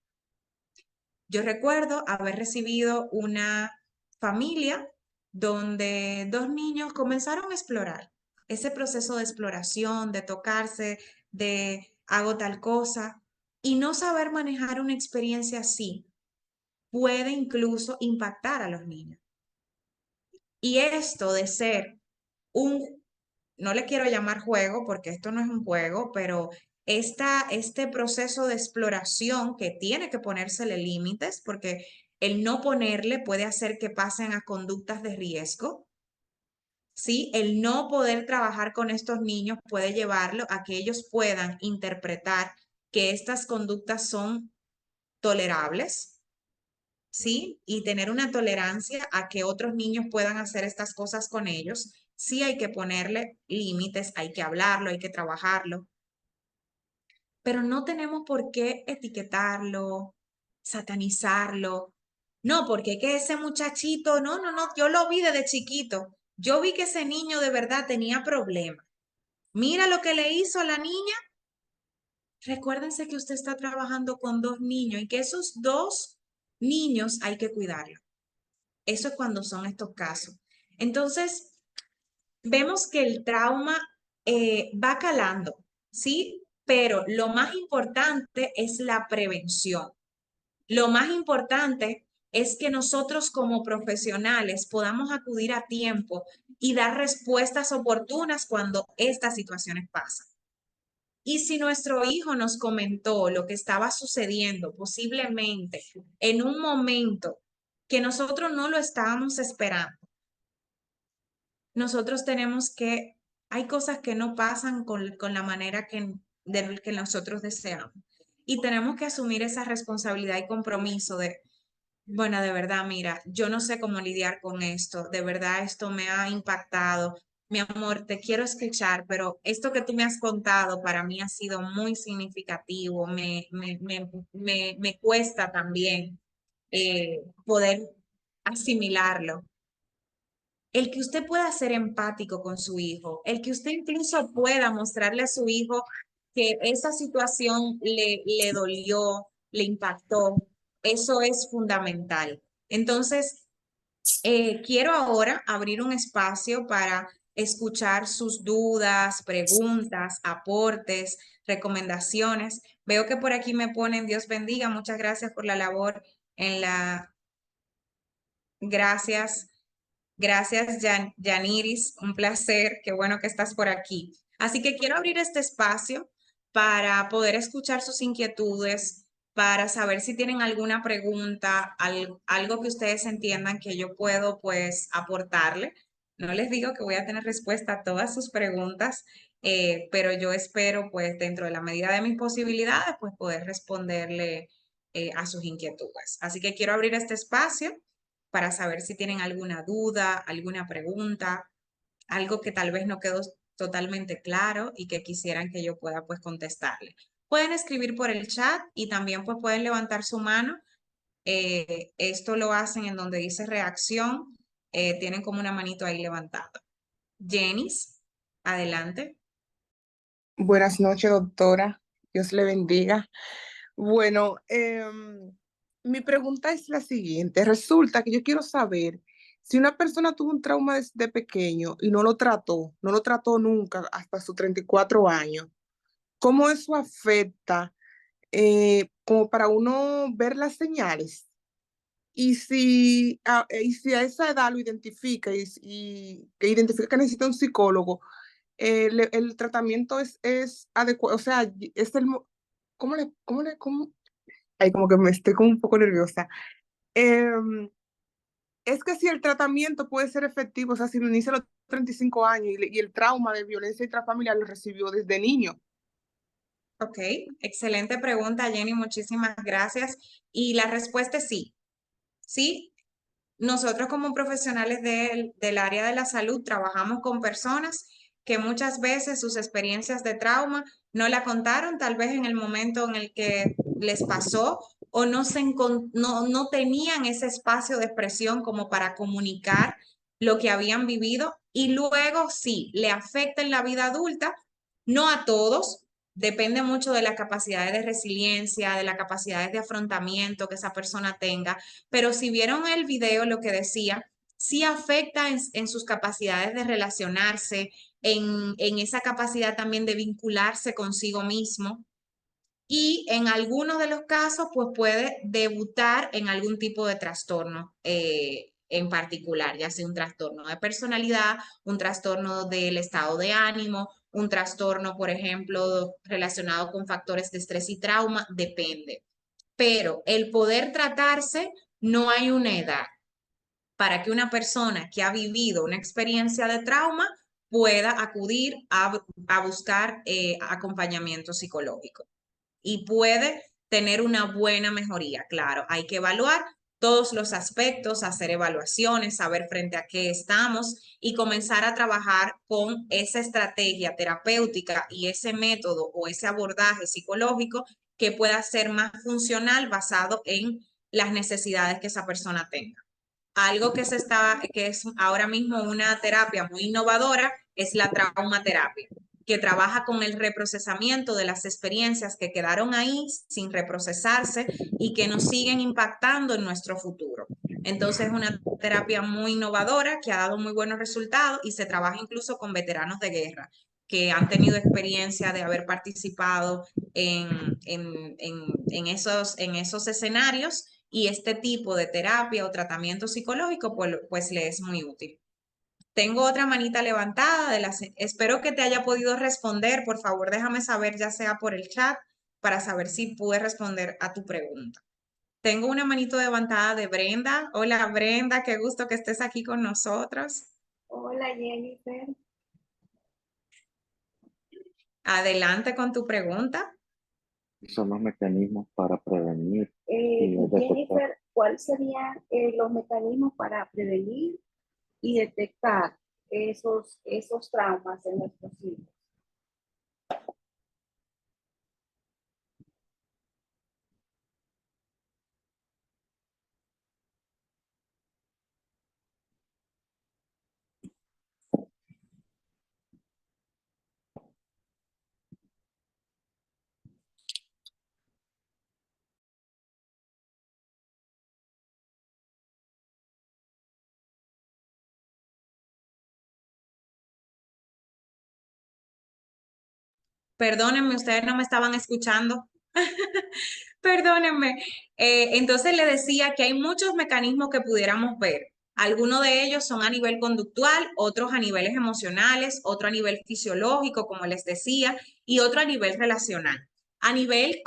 Speaker 1: Yo recuerdo haber recibido una familia donde dos niños comenzaron a explorar ese proceso de exploración, de tocarse, de hago tal cosa, y no saber manejar una experiencia así puede incluso impactar a los niños. Y esto de ser no le quiero llamar juego porque esto no es un juego, pero este proceso de exploración que tiene que ponérsele límites porque el no ponerle puede hacer que pasen a conductas de riesgo. ¿Sí? El no poder trabajar con estos niños puede llevarlo a que ellos puedan interpretar que estas conductas son tolerables. ¿sí? Y tener una tolerancia a que otros niños puedan hacer estas cosas con ellos. Sí hay que ponerle límites, hay que hablarlo, hay que trabajarlo, pero no tenemos por qué etiquetarlo, satanizarlo. No, porque que ese muchachito, no, yo lo vi desde chiquito. Yo vi que ese niño de verdad tenía problemas. Mira lo que le hizo a la niña. Recuérdense que usted está trabajando con dos niños y que esos dos niños hay que cuidarlos. Eso es cuando son estos casos. Entonces, vemos que el trauma va calando, ¿sí? Pero lo más importante es la prevención. Lo más importante es que nosotros como profesionales podamos acudir a tiempo y dar respuestas oportunas cuando estas situaciones pasan. Y si nuestro hijo nos comentó lo que estaba sucediendo, posiblemente en un momento que nosotros no lo estábamos esperando, nosotros tenemos que, hay cosas que no pasan con la manera que nosotros deseamos. Y tenemos que asumir esa responsabilidad y compromiso de, bueno, de verdad, mira, yo no sé cómo lidiar con esto, de verdad esto me ha impactado. Mi amor, te quiero escuchar, pero esto que tú me has contado para mí ha sido muy significativo, me cuesta también poder asimilarlo. El que usted pueda ser empático con su hijo, el que usted incluso pueda mostrarle a su hijo que esa situación le dolió, le impactó, eso es fundamental. Entonces, quiero ahora abrir un espacio para escuchar sus dudas, preguntas, aportes, recomendaciones. Veo que por aquí me ponen, Dios bendiga, muchas gracias por la labor en la, gracias. Gracias, Yaniris. Un placer. Qué bueno que estás por aquí. Así que quiero abrir este espacio para poder escuchar sus inquietudes, para saber si tienen alguna pregunta, algo que ustedes entiendan que yo puedo pues aportarle. No les digo que voy a tener respuesta a todas sus preguntas, pero yo espero pues dentro de la medida de mis posibilidades pues poder responderle a sus inquietudes. Así que quiero abrir este espacio para saber si tienen alguna duda, alguna pregunta, algo que tal vez no quedó totalmente claro y que quisieran que yo pueda pues contestarle. Pueden escribir por el chat y también pues pueden levantar su mano. Esto lo hacen en donde dice reacción. Tienen como una manito ahí levantada. Jenis, adelante.
Speaker 3: Buenas noches, doctora. Dios le bendiga. Bueno, mi pregunta es la siguiente. Resulta que yo quiero saber si una persona tuvo un trauma desde pequeño y no lo trató nunca hasta sus 34 años, ¿cómo eso afecta como para uno ver las señales? Y si a esa edad lo identifica y que identifica que necesita un psicólogo, el tratamiento es adecuado, o sea, es cómo? Ay, como que me estoy como un poco nerviosa. Em, es que si el tratamiento puede ser efectivo, o sea, si lo inicia a los 35 años y el trauma de violencia intrafamiliar lo recibió desde niño.
Speaker 1: Ok, excelente pregunta, Jenny. Muchísimas gracias. Y la respuesta es sí. Sí, nosotros como profesionales del área de la salud trabajamos con personas que muchas veces sus experiencias de trauma no la contaron, tal vez en el momento en el que les pasó o no tenían ese espacio de expresión como para comunicar lo que habían vivido y luego sí, le afecta en la vida adulta, no a todos. Depende mucho de las capacidades de resiliencia, de las capacidades de afrontamiento que esa persona tenga, pero si vieron el video, lo que decía, sí afecta en sus capacidades de relacionarse, en esa capacidad también de vincularse consigo mismo y en algunos de los casos, pues puede debutar en algún tipo de trastorno en particular, ya sea un trastorno de personalidad, un trastorno del estado de ánimo, un trastorno, por ejemplo, relacionado con factores de estrés y trauma, depende. Pero el poder tratarse, no hay una edad para que una persona que ha vivido una experiencia de trauma pueda acudir a buscar acompañamiento psicológico y puede tener una buena mejoría. Claro, hay que evaluar todos los aspectos, hacer evaluaciones, saber frente a qué estamos y comenzar a trabajar con esa estrategia terapéutica y ese método o ese abordaje psicológico que pueda ser más funcional basado en las necesidades que esa persona tenga. Algo que es ahora mismo una terapia muy innovadora es la traumaterapia, que trabaja con el reprocesamiento de las experiencias que quedaron ahí sin reprocesarse y que nos siguen impactando en nuestro futuro. Entonces es una terapia muy innovadora que ha dado muy buenos resultados y se trabaja incluso con veteranos de guerra que han tenido experiencia de haber participado en esos escenarios y este tipo de terapia o tratamiento psicológico pues le es muy útil. Tengo otra manita levantada, espero que te haya podido responder. Por favor, déjame saber ya sea por el chat para saber si pude responder a tu pregunta. Tengo una manito levantada de Brenda. Hola Brenda, qué gusto que estés aquí con nosotros.
Speaker 4: Hola Jennifer.
Speaker 1: Adelante con tu pregunta.
Speaker 5: Son los mecanismos para prevenir y detectar.
Speaker 4: Jennifer, ¿cuáles serían los mecanismos para prevenir y detectar esos traumas en nuestros hijos?
Speaker 1: Perdónenme, ustedes no me estaban escuchando. Perdónenme. Entonces le decía que hay muchos mecanismos que pudiéramos ver. Algunos de ellos son a nivel conductual, otros a niveles emocionales, otro a nivel fisiológico, como les decía, y otro a nivel relacional. A nivel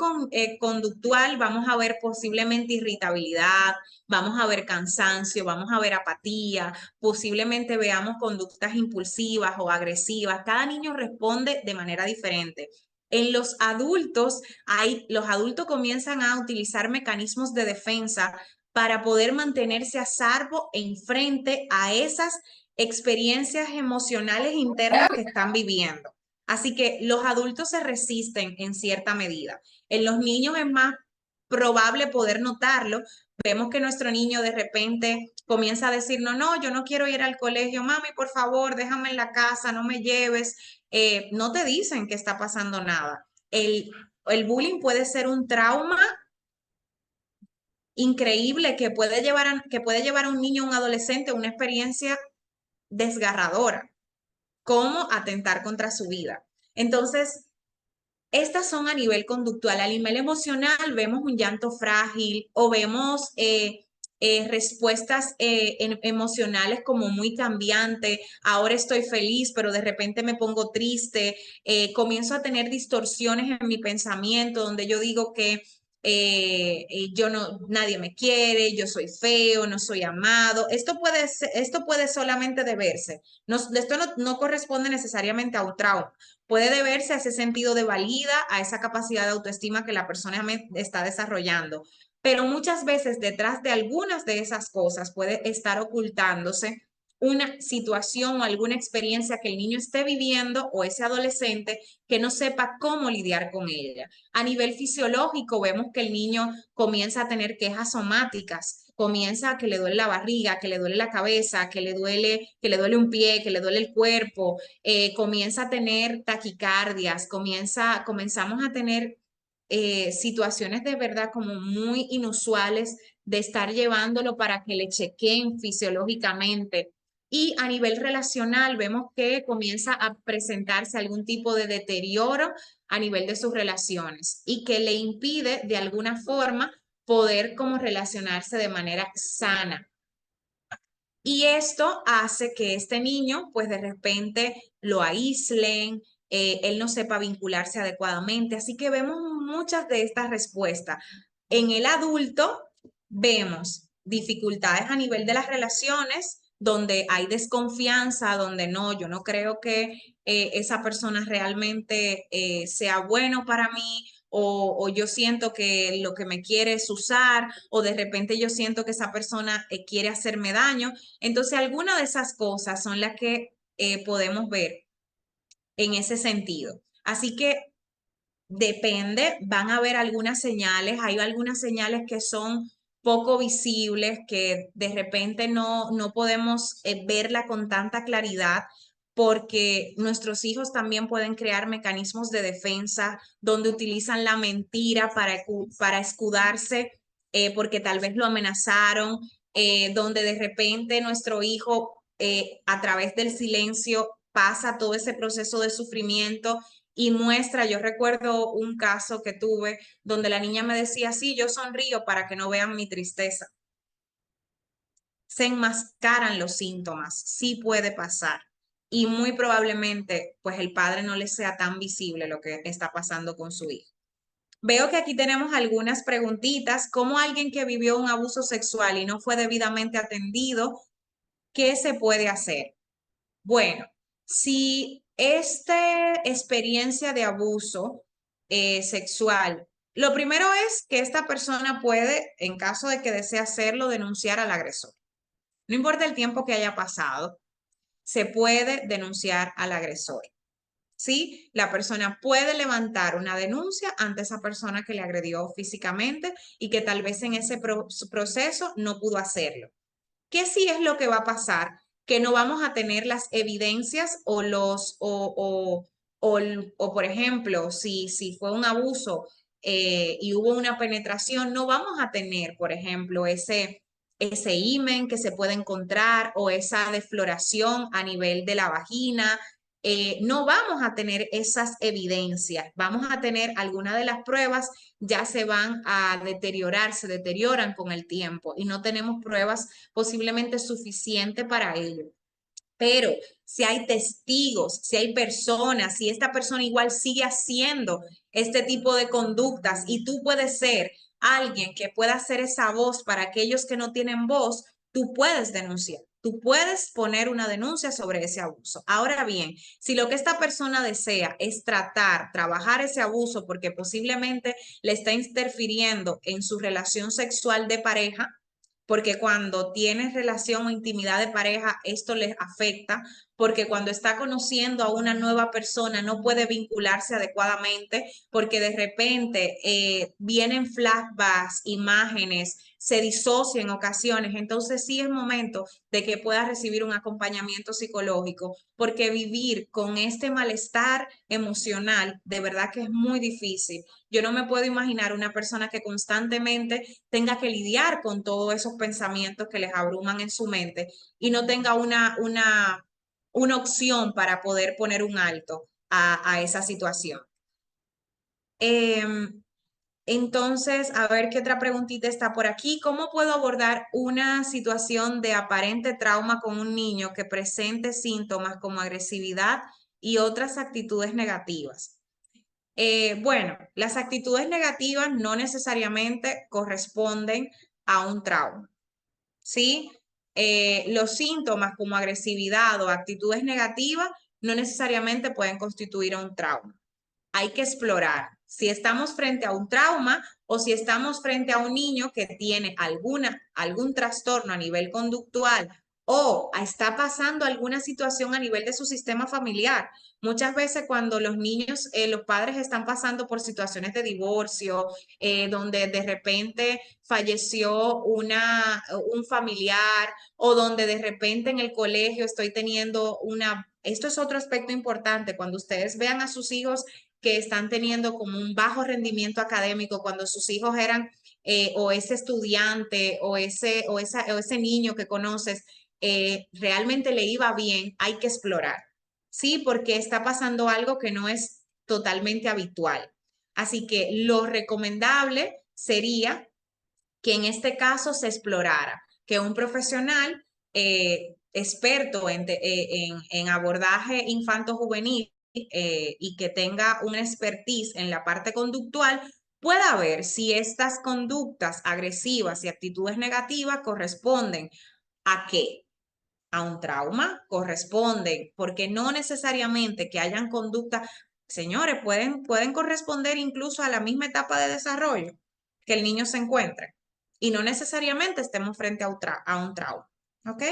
Speaker 1: conductual vamos a ver posiblemente irritabilidad, vamos a ver cansancio, vamos a ver apatía, posiblemente veamos conductas impulsivas o agresivas. Cada niño responde de manera diferente. En los adultos, los adultos comienzan a utilizar mecanismos de defensa para poder mantenerse a salvo en frente a esas experiencias emocionales internas que están viviendo. Así que los adultos se resisten en cierta medida. En los niños es más probable poder notarlo. Vemos que nuestro niño de repente comienza a decir, no, yo no quiero ir al colegio, mami, por favor, déjame en la casa, no me lleves. No te dicen que está pasando nada. El bullying puede ser un trauma increíble que puede llevar a un niño o un adolescente a una experiencia desgarradora, como atentar contra su vida. Entonces, estas son a nivel conductual. A nivel emocional vemos un llanto frágil o vemos respuestas emocionales como muy cambiante. Ahora estoy feliz, pero de repente me pongo triste. Comienzo a tener distorsiones en mi pensamiento donde yo digo que nadie me quiere, yo soy feo, no soy amado. Esto puede solamente deberse. Esto no corresponde necesariamente a un trauma. Puede deberse a ese sentido de valida, a esa capacidad de autoestima que la persona está desarrollando. Pero muchas veces detrás de algunas de esas cosas puede estar ocultándose una situación o alguna experiencia que el niño esté viviendo o ese adolescente que no sepa cómo lidiar con ella. A nivel fisiológico vemos que el niño comienza a tener quejas somáticas, comienza a que le duele la barriga, que le duele la cabeza, que le duele un pie, que le duele el cuerpo, comienza a tener taquicardias, comenzamos a tener situaciones de verdad como muy inusuales de estar llevándolo para que le chequeen fisiológicamente. Y a nivel relacional vemos que comienza a presentarse algún tipo de deterioro a nivel de sus relaciones y que le impide de alguna forma poder como relacionarse de manera sana. Y esto hace que este niño, pues de repente lo aíslen, él no sepa vincularse adecuadamente. Así que vemos muchas de estas respuestas. En el adulto vemos dificultades a nivel de las relaciones, donde hay desconfianza, donde no, yo no creo que esa persona realmente sea bueno para mí, o yo siento que lo que me quiere es usar, o de repente yo siento que esa persona quiere hacerme daño. Entonces, algunas de esas cosas son las que podemos ver en ese sentido. Así que depende, van a haber algunas señales, hay algunas señales que son poco visibles, que de repente no podemos verla con tanta claridad, porque nuestros hijos también pueden crear mecanismos de defensa donde utilizan la mentira para escudarse, porque tal vez lo amenazaron, donde de repente nuestro hijo a través del silencio pasa todo ese proceso de sufrimiento y muestra. Yo recuerdo un caso que tuve donde la niña me decía, sí, yo sonrío para que no vean mi tristeza. Se enmascaran los síntomas, sí puede pasar. Y muy probablemente, pues el padre no le sea tan visible lo que está pasando con su hijo. Veo que aquí tenemos algunas preguntitas. ¿Cómo alguien que vivió un abuso sexual y no fue debidamente atendido, qué se puede hacer? Bueno, si esta experiencia de abuso sexual, lo primero es que esta persona puede, en caso de que desee hacerlo, denunciar al agresor. No importa el tiempo que haya pasado, se puede denunciar al agresor. ¿Sí? La persona puede levantar una denuncia ante esa persona que le agredió físicamente y que tal vez en ese proceso no pudo hacerlo. ¿Qué sí es lo que va a pasar? Que no vamos a tener las evidencias o por ejemplo, si fue un abuso y hubo una penetración, no vamos a tener, por ejemplo, ese himen que se puede encontrar o esa defloración a nivel de la vagina. No vamos a tener esas evidencias, vamos a tener algunas de las pruebas ya se van a deteriorar, se deterioran con el tiempo y no tenemos pruebas posiblemente suficientes para ello. Pero si hay testigos, si hay personas, si esta persona igual sigue haciendo este tipo de conductas y tú puedes ser alguien que pueda ser esa voz para aquellos que no tienen voz, tú puedes denunciar. Tú puedes poner una denuncia sobre ese abuso. Ahora bien, si lo que esta persona desea es trabajar ese abuso porque posiblemente le está interfiriendo en su relación sexual de pareja, porque cuando tienes relación o intimidad de pareja, esto les afecta, porque cuando está conociendo a una nueva persona no puede vincularse adecuadamente, porque de repente vienen flashbacks, imágenes, se disocia en ocasiones, entonces sí es momento de que pueda recibir un acompañamiento psicológico, porque vivir con este malestar emocional de verdad que es muy difícil. Yo no me puedo imaginar una persona que constantemente tenga que lidiar con todos esos pensamientos que les abruman en su mente y no tenga una opción para poder poner un alto a esa situación. Entonces, a ver qué otra preguntita está por aquí. ¿Cómo puedo abordar una situación de aparente trauma con un niño que presente síntomas como agresividad y otras actitudes negativas? Bueno, las actitudes negativas no necesariamente corresponden a un trauma, ¿sí? Los síntomas como agresividad o actitudes negativas no necesariamente pueden constituir un trauma. Hay que explorar si estamos frente a un trauma o si estamos frente a un niño que tiene algún trastorno a nivel conductual o está pasando alguna situación a nivel de su sistema familiar. Muchas veces cuando los niños, los padres están pasando por situaciones de divorcio, donde de repente falleció un familiar o donde de repente en el colegio estoy teniendo esto es otro aspecto importante, cuando ustedes vean a sus hijos que están teniendo como un bajo rendimiento académico, cuando sus hijos eran o ese estudiante o ese niño que conoces realmente le iba bien, hay que explorar, ¿sí? Porque está pasando algo que no es totalmente habitual. Así que lo recomendable sería que en este caso se explorara, que un profesional experto en abordaje infanto-juvenil y que tenga una expertise en la parte conductual pueda ver si estas conductas agresivas y actitudes negativas corresponden a qué, a un trauma, corresponden, porque no necesariamente que hayan conductas señores, pueden corresponder incluso a la misma etapa de desarrollo que el niño se encuentre y no necesariamente estemos frente a un trauma. ¿Ok?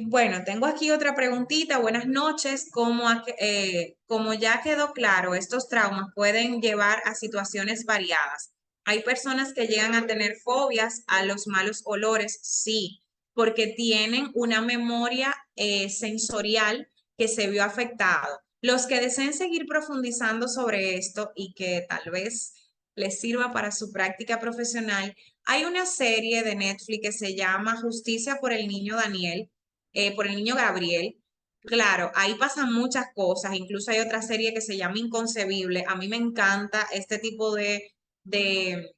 Speaker 1: Bueno, tengo aquí otra preguntita. Buenas noches. Como ya quedó claro, estos traumas pueden llevar a situaciones variadas. Hay personas que llegan a tener fobias a los malos olores, sí, porque tienen una memoria sensorial que se vio afectado. Los que deseen seguir profundizando sobre esto y que tal vez les sirva para su práctica profesional, hay una serie de Netflix que se llama Justicia por el Niño Daniel, por el Niño Gabriel. Claro, ahí pasan muchas cosas, incluso hay otra serie que se llama Inconcebible. A mí me encanta este tipo de, de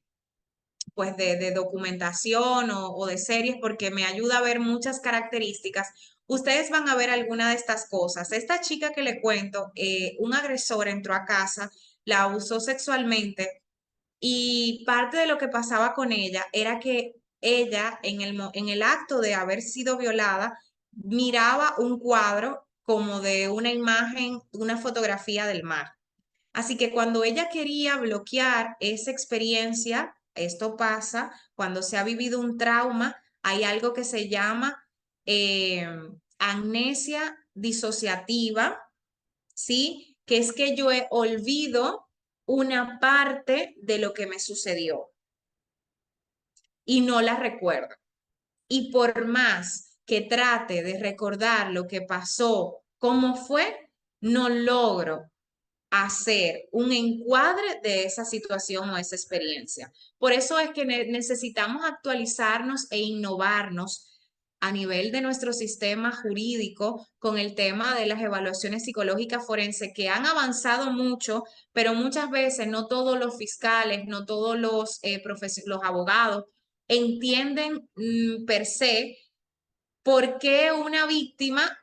Speaker 1: documentación o de series porque me ayuda a ver muchas características. Ustedes van a ver alguna de estas cosas. Esta chica que le cuento, un agresor entró a casa, la abusó sexualmente y parte de lo que pasaba con ella era que ella, en el acto de haber sido violada, miraba un cuadro como de una imagen, una fotografía del mar. Así que cuando ella quería bloquear esa experiencia, esto pasa cuando se ha vivido un trauma, hay algo que se llama eh, amnesia disociativa, ¿sí? Que es que yo olvido una parte de lo que me sucedió y no la recuerdo. Y por más que trate de recordar lo que pasó, cómo fue, no logro hacer un encuadre de esa situación o esa experiencia. Por eso es que necesitamos actualizarnos e innovarnos a nivel de nuestro sistema jurídico con el tema de las evaluaciones psicológicas forenses que han avanzado mucho, pero muchas veces no todos los fiscales, no todos los abogados entienden per se por qué una víctima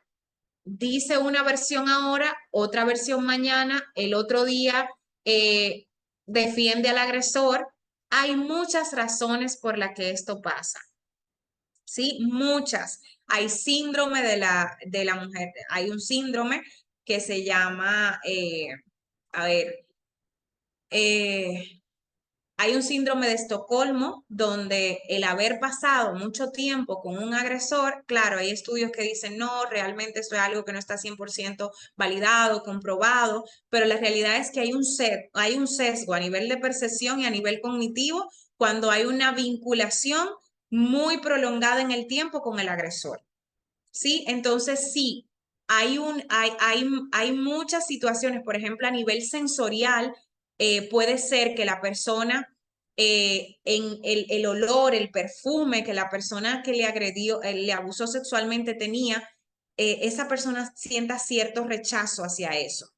Speaker 1: dice una versión ahora, otra versión mañana, el otro día eh, defiende al agresor. Hay muchas razones por las que esto pasa, ¿sí? Muchas. Hay síndrome de la mujer, hay un síndrome que se llama, a ver, eh, hay un síndrome de Estocolmo donde el haber pasado mucho tiempo con un agresor, claro, hay estudios que dicen, no, realmente esto es algo que no está 100% validado, comprobado, pero la realidad es que hay un sesgo a nivel de percepción y a nivel cognitivo cuando hay una vinculación muy prolongada en el tiempo con el agresor. ¿Sí? Entonces, sí, hay muchas situaciones, por ejemplo, a nivel sensorial, puede ser que la persona, en el olor, el perfume que la persona que le agredió, le abusó sexualmente tenía, esa persona sienta cierto rechazo hacia eso.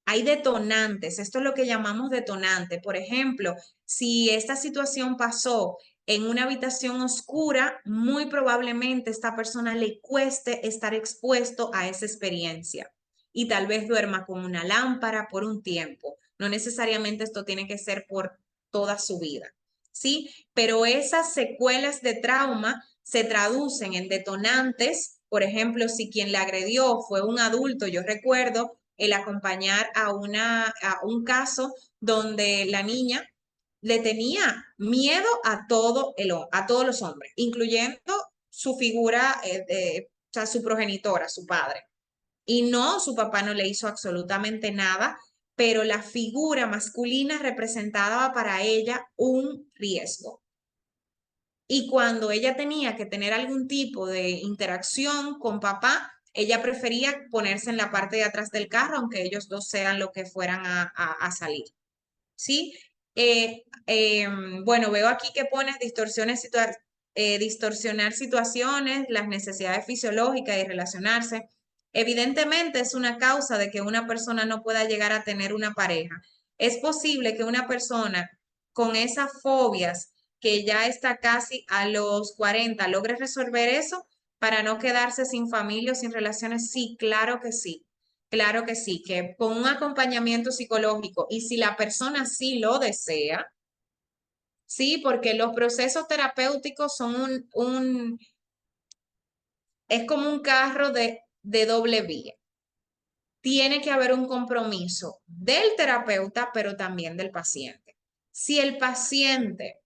Speaker 1: Hay detonantes, esto es lo que llamamos detonante. Por ejemplo, si esta situación pasó en una habitación oscura, muy probablemente esta persona le cueste estar expuesto a esa experiencia y tal vez duerma con una lámpara por un tiempo. No necesariamente esto tiene que ser por toda su vida, ¿sí? Pero esas secuelas de trauma se traducen en detonantes. Por ejemplo, si quien le agredió fue un adulto, yo recuerdo el acompañar a un caso donde la niña le tenía miedo a a todos los hombres, incluyendo su figura, o sea, su progenitora, su padre. Y no, su papá no le hizo absolutamente nada, pero la figura masculina representaba para ella un riesgo. Y cuando ella tenía que tener algún tipo de interacción con papá, ella prefería ponerse en la parte de atrás del carro, aunque ellos dos sean lo que fueran a salir. ¿Sí? Bueno, veo aquí que pones distorsionar situaciones, las necesidades fisiológicas y relacionarse. Evidentemente es una causa de que una persona no pueda llegar a tener una pareja. Es posible que una persona con esas fobias que ya está casi a los 40 logre resolver eso para no quedarse sin familia o sin relaciones. Sí, claro que sí. Claro que sí, que con un acompañamiento psicológico y si la persona sí lo desea, sí, porque los procesos terapéuticos son es como un carro de doble vía. tiene que haber un compromiso del terapeuta, pero también del paciente. Si el paciente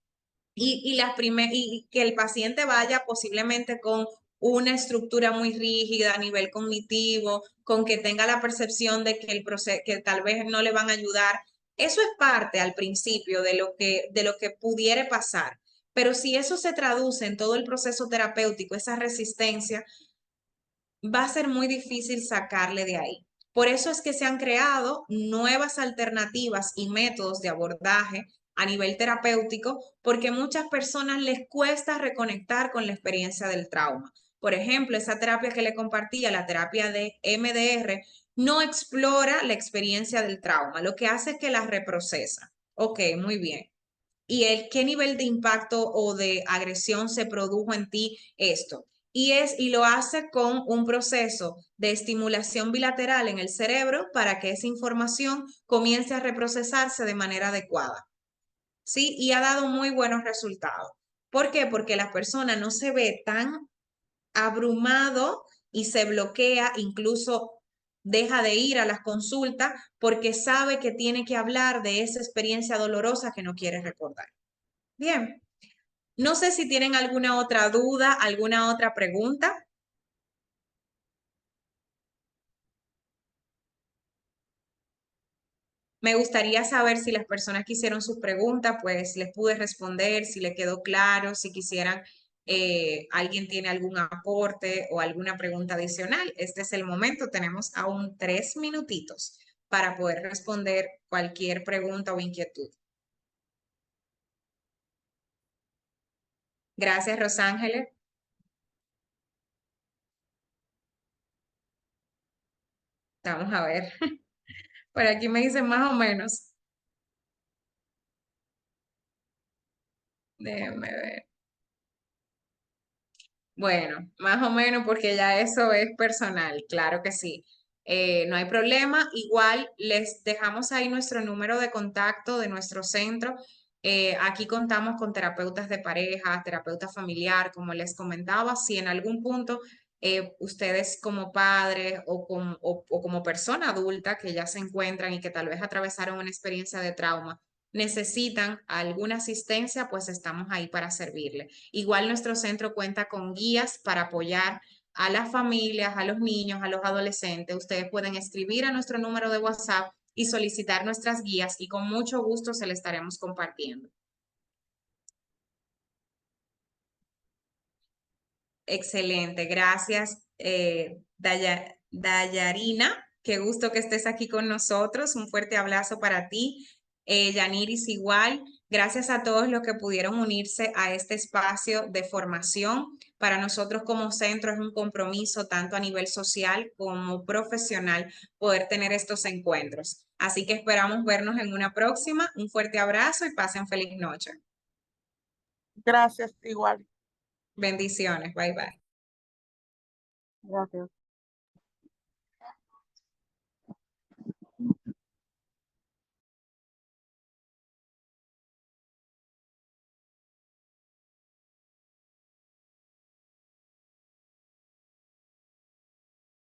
Speaker 1: y que el paciente vaya posiblemente con una estructura muy rígida a nivel cognitivo, con que tenga la percepción de que el proceso, que tal vez no le van a ayudar. Eso es parte al principio de lo que pudiera pasar. Pero si eso se traduce en todo el proceso terapéutico, esa resistencia, va a ser muy difícil sacarle de ahí. Por eso es que se han creado nuevas alternativas y métodos de abordaje a nivel terapéutico, porque muchas personas les cuesta reconectar con la experiencia del trauma. Por ejemplo, esa terapia que le compartía, la terapia de MDR, no explora la experiencia del trauma, lo que hace es que la reprocesa. Ok, muy bien. ¿Y qué nivel de impacto o de agresión se produjo en ti esto? Y lo hace con un proceso de estimulación bilateral en el cerebro para que esa información comience a reprocesarse de manera adecuada. ¿Sí? Y ha dado muy buenos resultados. ¿Por qué? Porque la persona no se ve tan abrumado y se bloquea, incluso deja de ir a las consultas porque sabe que tiene que hablar de esa experiencia dolorosa que no quiere recordar. Bien, no sé si tienen alguna otra duda, alguna otra pregunta. Me gustaría saber si las personas que hicieron sus preguntas, pues les pude responder, si les quedó claro, si quisieran, alguien tiene algún aporte o alguna pregunta adicional. Este es el momento, tenemos aún 3 minutitos para poder responder cualquier pregunta o inquietud. Gracias, Rosángeles. Vamos a ver. Por aquí me dicen más o menos. Déjenme ver. Bueno, más o menos porque ya eso es personal, claro que sí. No hay problema. Igual les dejamos ahí nuestro número de contacto de nuestro centro. Aquí contamos con terapeutas de pareja, terapeuta familiar, como les comentaba. Si en algún punto ustedes como padres o como persona adulta que ya se encuentran y que tal vez atravesaron una experiencia de trauma, necesitan alguna asistencia, pues estamos ahí para servirle. Igual nuestro centro cuenta con guías para apoyar a las familias, a los niños, a los adolescentes. Ustedes pueden escribir a nuestro número de WhatsApp y solicitar nuestras guías y con mucho gusto se le estaremos compartiendo. Excelente, gracias, Dayarina. Qué gusto que estés aquí con nosotros. Un fuerte abrazo para ti. Yaniris, igual. Gracias a todos los que pudieron unirse a este espacio de formación. Para nosotros como centro es un compromiso tanto a nivel social como profesional poder tener estos encuentros. Así que esperamos vernos en una próxima. Un fuerte abrazo y pasen feliz noche.
Speaker 3: Gracias, igual.
Speaker 1: Bendiciones. Bye bye.
Speaker 4: Gracias.